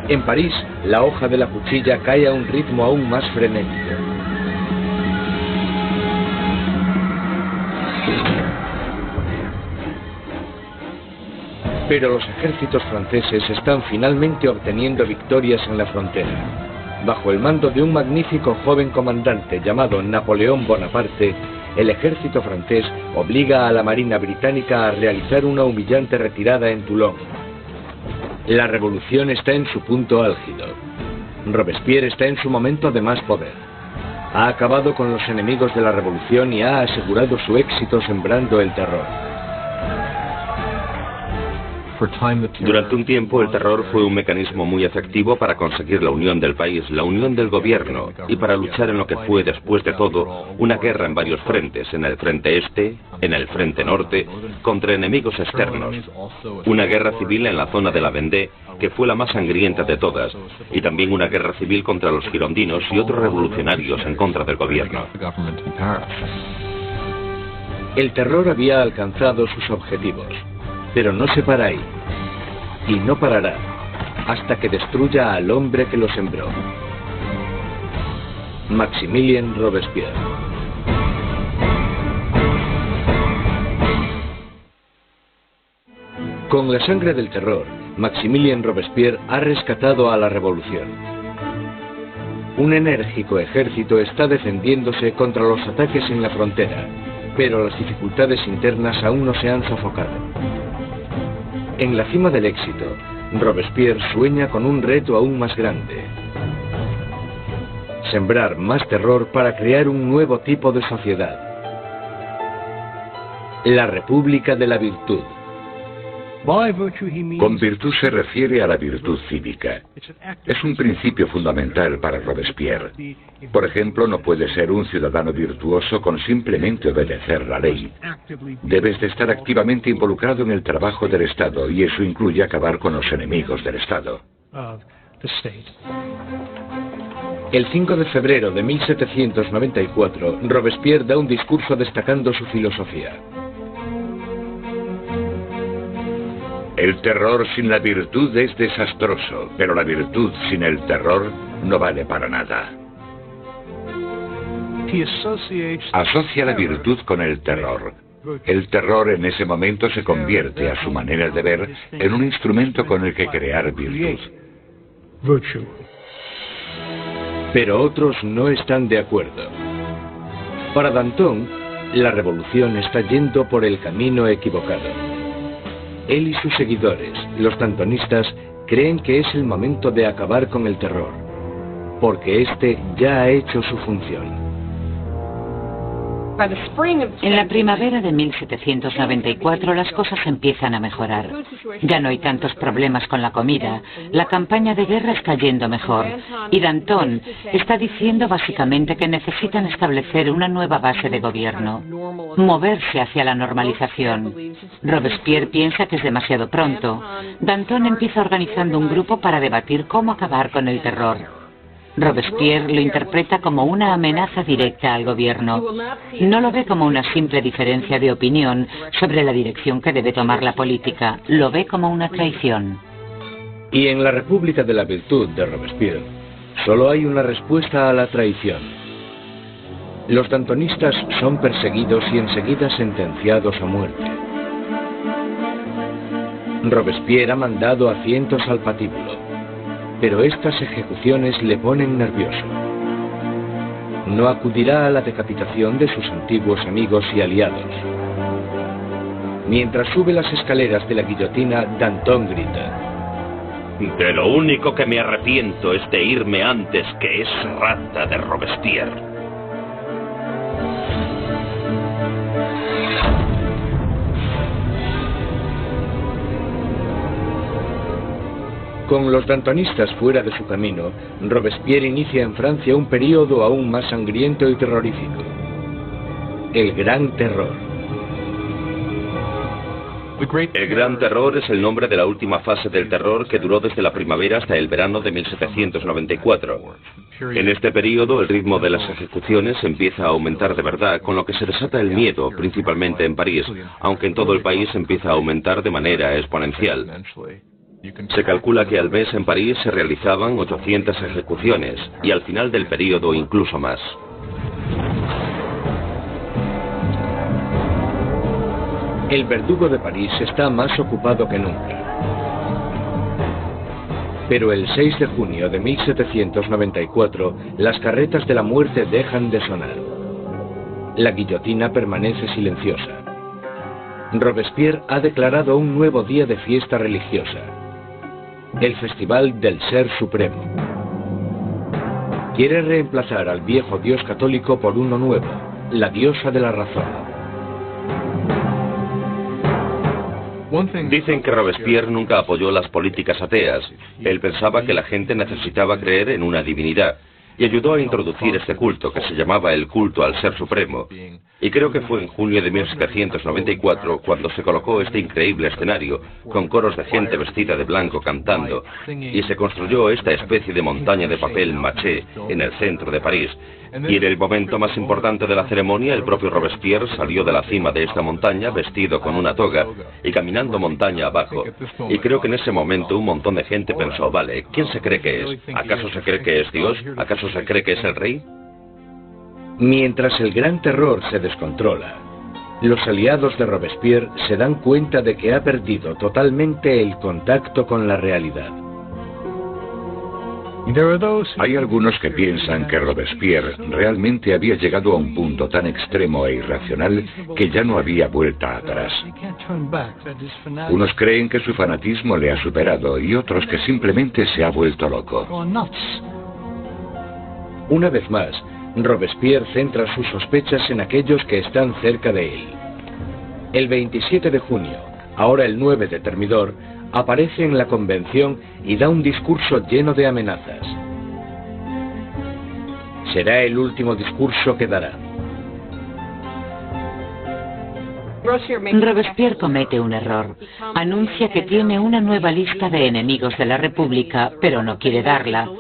En París, la hoja de la cuchilla cae a un ritmo aún más frenético. Pero los ejércitos franceses están finalmente obteniendo victorias en la frontera. Bajo el mando de un magnífico joven comandante llamado Napoleón Bonaparte, el ejército francés obliga a la Marina británica a realizar una humillante retirada en Toulon. La revolución está en su punto álgido. Robespierre está en su momento de más poder. Ha acabado con los enemigos de la revolución y ha asegurado su éxito sembrando el terror. Durante un tiempo el terror fue un mecanismo muy efectivo para conseguir la unión del país, la unión del gobierno y para luchar en lo que fue después de todo una guerra en varios frentes, en el frente este, en el frente norte, contra enemigos externos. Una guerra civil en la zona de la Vendée, que fue la más sangrienta de todas, y también una guerra civil contra los girondinos y otros revolucionarios en contra del gobierno. El terror había alcanzado sus objetivos. Pero no se para ahí, y no parará, hasta que destruya al hombre que lo sembró. Maximilien Robespierre. Con la sangre del terror, Maximilien Robespierre ha rescatado a la revolución. Un enérgico ejército está defendiéndose contra los ataques en la frontera, pero las dificultades internas aún no se han sofocado. En la cima del éxito, Robespierre sueña con un reto aún más grande: sembrar más terror para crear un nuevo tipo de sociedad. La República de la Virtud. Con virtud se refiere a la virtud cívica. Es un principio fundamental para Robespierre. Por ejemplo, no puedes ser un ciudadano virtuoso con simplemente obedecer la ley. Debes de estar activamente involucrado en el trabajo del Estado, y eso incluye acabar con los enemigos del Estado. El 5 de febrero de 1794, Robespierre da un discurso destacando su filosofía. El terror sin la virtud es desastroso, pero la virtud sin el terror no vale para nada. Asocia la virtud con el terror. El terror en ese momento se convierte, a su manera de ver, en un instrumento con el que crear virtud. Pero otros no están de acuerdo. Para Danton, la revolución está yendo por el camino equivocado. Él y sus seguidores, los dantonistas, creen que es el momento de acabar con el terror, porque este ya ha hecho su función. En la primavera de 1794 las cosas empiezan a mejorar. Ya no hay tantos problemas con la comida, la campaña de guerra está yendo mejor, y Danton está diciendo básicamente que necesitan establecer una nueva base de gobierno, moverse hacia la normalización. Robespierre piensa que es demasiado pronto. Danton empieza organizando un grupo para debatir cómo acabar con el terror. Robespierre lo interpreta como una amenaza directa al gobierno. No lo ve como una simple diferencia de opinión sobre la dirección que debe tomar la política, lo ve como una traición. Y en la República de la Virtud de Robespierre, solo hay una respuesta a la traición. Los dantonistas son perseguidos y enseguida sentenciados a muerte. Robespierre ha mandado a cientos al patíbulo, pero estas ejecuciones le ponen nervioso. No acudirá a la decapitación de sus antiguos amigos y aliados. Mientras sube las escaleras de la guillotina, Danton grita: De lo único que me arrepiento es de irme antes que esa rata de Robespierre. Con los dantonistas fuera de su camino, Robespierre inicia en Francia un período aún más sangriento y terrorífico. El Gran Terror. El Gran Terror es el nombre de la última fase del terror que duró desde la primavera hasta el verano de 1794. En este periodo, el ritmo de las ejecuciones empieza a aumentar de verdad, con lo que se desata el miedo, principalmente en París, aunque en todo el país empieza a aumentar de manera exponencial. Se calcula que al mes en París se realizaban 800 ejecuciones, y al final del periodo incluso más. El verdugo de París está más ocupado que nunca. Pero el 6 de junio de 1794, las carretas de la muerte dejan de sonar. La guillotina permanece silenciosa. Robespierre ha declarado un nuevo día de fiesta religiosa, el Festival del Ser Supremo. Quiere reemplazar al viejo dios católico por uno nuevo, la diosa de la razón. Dicen que Robespierre nunca apoyó las políticas ateas. Él pensaba que la gente necesitaba creer en una divinidad, y ayudó a introducir este culto, que se llamaba el culto al Ser Supremo. Y creo que fue en junio de 1794 cuando se colocó este increíble escenario, con coros de gente vestida de blanco cantando, y se construyó esta especie de montaña de papel maché en el centro de París. Y en el momento más importante de la ceremonia, el propio Robespierre salió de la cima de esta montaña vestido con una toga y caminando montaña abajo. Y creo que en ese momento un montón de gente pensó, vale, ¿quién se cree que es? ¿Acaso se cree que es Dios? ¿Acaso se cree que es el rey? Mientras el Gran Terror se descontrola, los aliados de Robespierre se dan cuenta de que ha perdido totalmente el contacto con la realidad. Hay algunos que piensan que Robespierre realmente había llegado a un punto tan extremo e irracional que ya no había vuelta atrás. Unos creen que su fanatismo le ha superado y otros que simplemente se ha vuelto loco. Una vez más, Robespierre centra sus sospechas en aquellos que están cerca de él. El 27 de junio, ahora el 9 de Thermidor, aparece en la convención y da un discurso lleno de amenazas. Será el último discurso que dará. Robespierre comete un error. Anuncia que tiene una nueva lista de enemigos de la República, pero no quiere darla.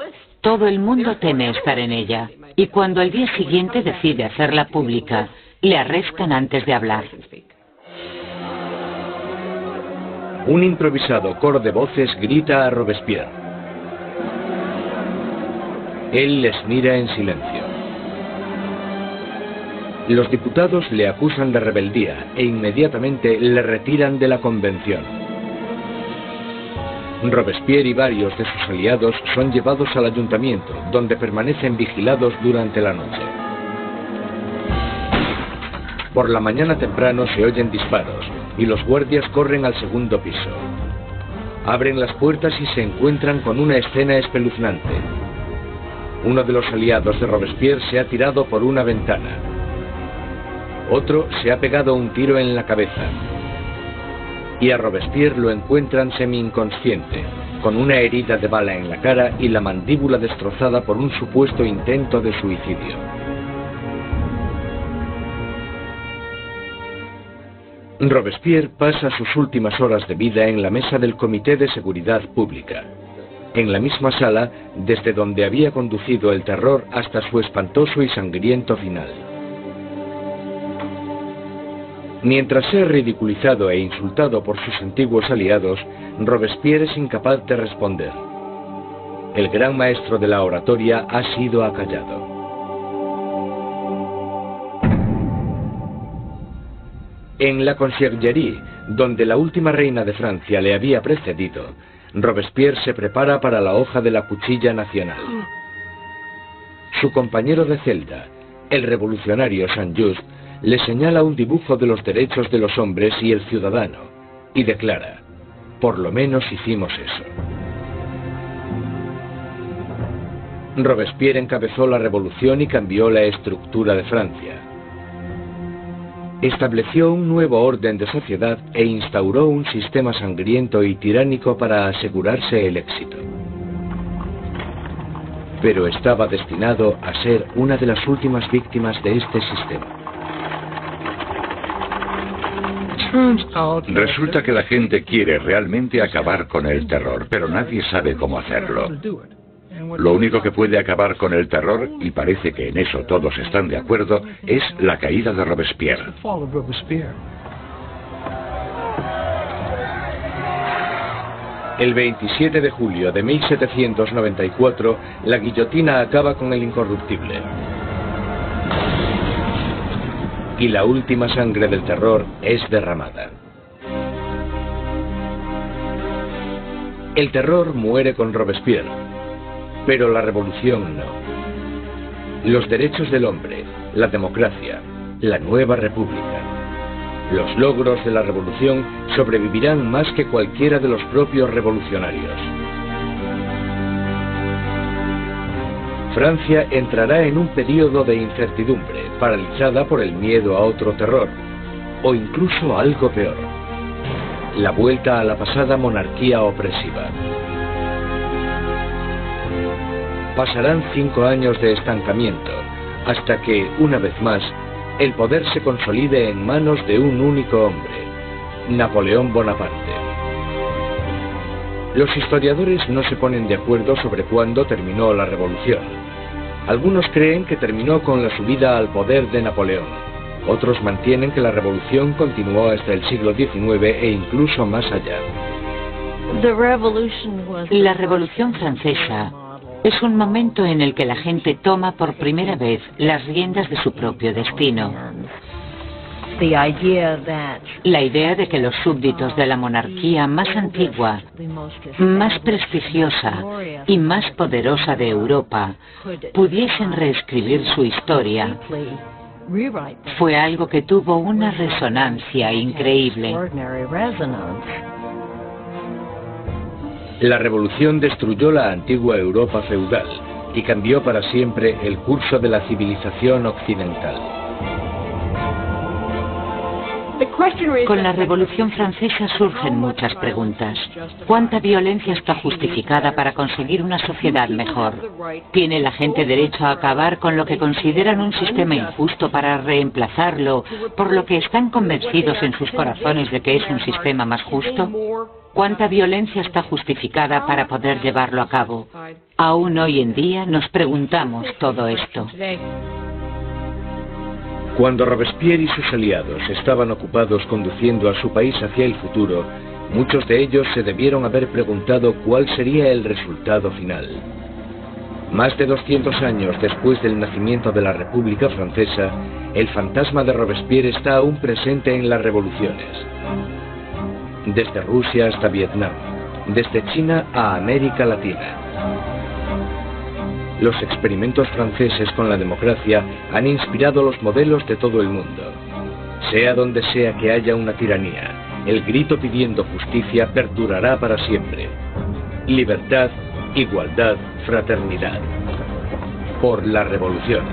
Todo el mundo teme estar en ella, y cuando al día siguiente decide hacerla pública, le arrestan antes de hablar. Un improvisado coro de voces grita a Robespierre. Él les mira en silencio. Los diputados le acusan de rebeldía e inmediatamente le retiran de la convención. Robespierre y varios de sus aliados son llevados al ayuntamiento, donde permanecen vigilados durante la noche. Por la mañana temprano se oyen disparos y los guardias corren al segundo piso. Abren las puertas y se encuentran con una escena espeluznante. Uno de los aliados de Robespierre se ha tirado por una ventana. Otro se ha pegado un tiro en la cabeza. Y a Robespierre lo encuentran semi-inconsciente, con una herida de bala en la cara y la mandíbula destrozada por un supuesto intento de suicidio. Robespierre pasa sus últimas horas de vida en la mesa del Comité de Seguridad Pública, en la misma sala desde donde había conducido el terror hasta su espantoso y sangriento final. Mientras es ridiculizado e insultado por sus antiguos aliados, Robespierre es incapaz de responder. El gran maestro de la oratoria ha sido acallado. En la Conciergerie, donde la última reina de Francia le había precedido, Robespierre se prepara para la hoja de la cuchilla nacional. Su compañero de celda, el revolucionario Saint-Just, le señala un dibujo de los derechos de los hombres y el ciudadano, y declara: por lo menos hicimos eso. Robespierre encabezó la revolución y cambió la estructura de Francia. estableció un nuevo orden de sociedad e instauró un sistema sangriento y tiránico para asegurarse el éxito. Pero estaba destinado a ser una de las últimas víctimas de este sistema. Resulta que la gente quiere realmente acabar con el terror, pero nadie sabe cómo hacerlo. Lo único que puede acabar con el terror, y parece que en eso todos están de acuerdo, es la caída de Robespierre. El 27 de julio de 1794, la guillotina acaba con el incorruptible. Y la última sangre del terror es derramada. El terror muere con Robespierre, pero la revolución no. Los derechos del hombre, la democracia, la nueva república, los logros de la revolución sobrevivirán más que cualquiera de los propios revolucionarios. Francia entrará en un período de incertidumbre, paralizada por el miedo a otro terror, o incluso algo peor, la vuelta a la pasada monarquía opresiva. Pasarán 5 años de estancamiento, hasta que, una vez más, el poder se consolide en manos de un único hombre, Napoleón Bonaparte. Los historiadores no se ponen de acuerdo sobre cuándo terminó la revolución. Algunos creen que terminó con la subida al poder de Napoleón. Otros mantienen que la revolución continuó hasta el siglo XIX e incluso más allá. La Revolución Francesa es un momento en el que la gente toma por primera vez las riendas de su propio destino. La idea de que los súbditos de la monarquía más antigua, más prestigiosa y más poderosa de Europa pudiesen reescribir su historia fue algo que tuvo una resonancia increíble. La revolución destruyó la antigua Europa feudal y cambió para siempre el curso de la civilización occidental. Con la Revolución Francesa surgen muchas preguntas. ¿Cuánta violencia está justificada para conseguir una sociedad mejor? ¿Tiene la gente derecho a acabar con lo que consideran un sistema injusto para reemplazarlo por lo que están convencidos en sus corazones de que es un sistema más justo? ¿Cuánta violencia está justificada para poder llevarlo a cabo? Aún hoy en día nos preguntamos todo esto. Cuando Robespierre y sus aliados estaban ocupados conduciendo a su país hacia el futuro, muchos de ellos se debieron haber preguntado cuál sería el resultado final. Más de 200 años después del nacimiento de la República Francesa, el fantasma de Robespierre está aún presente en las revoluciones. Desde Rusia hasta Vietnam, desde China a América Latina. Los experimentos franceses con la democracia han inspirado los modelos de todo el mundo. Sea donde sea que haya una tiranía, el grito pidiendo justicia perdurará para siempre. Libertad, igualdad, fraternidad. Por la revolución.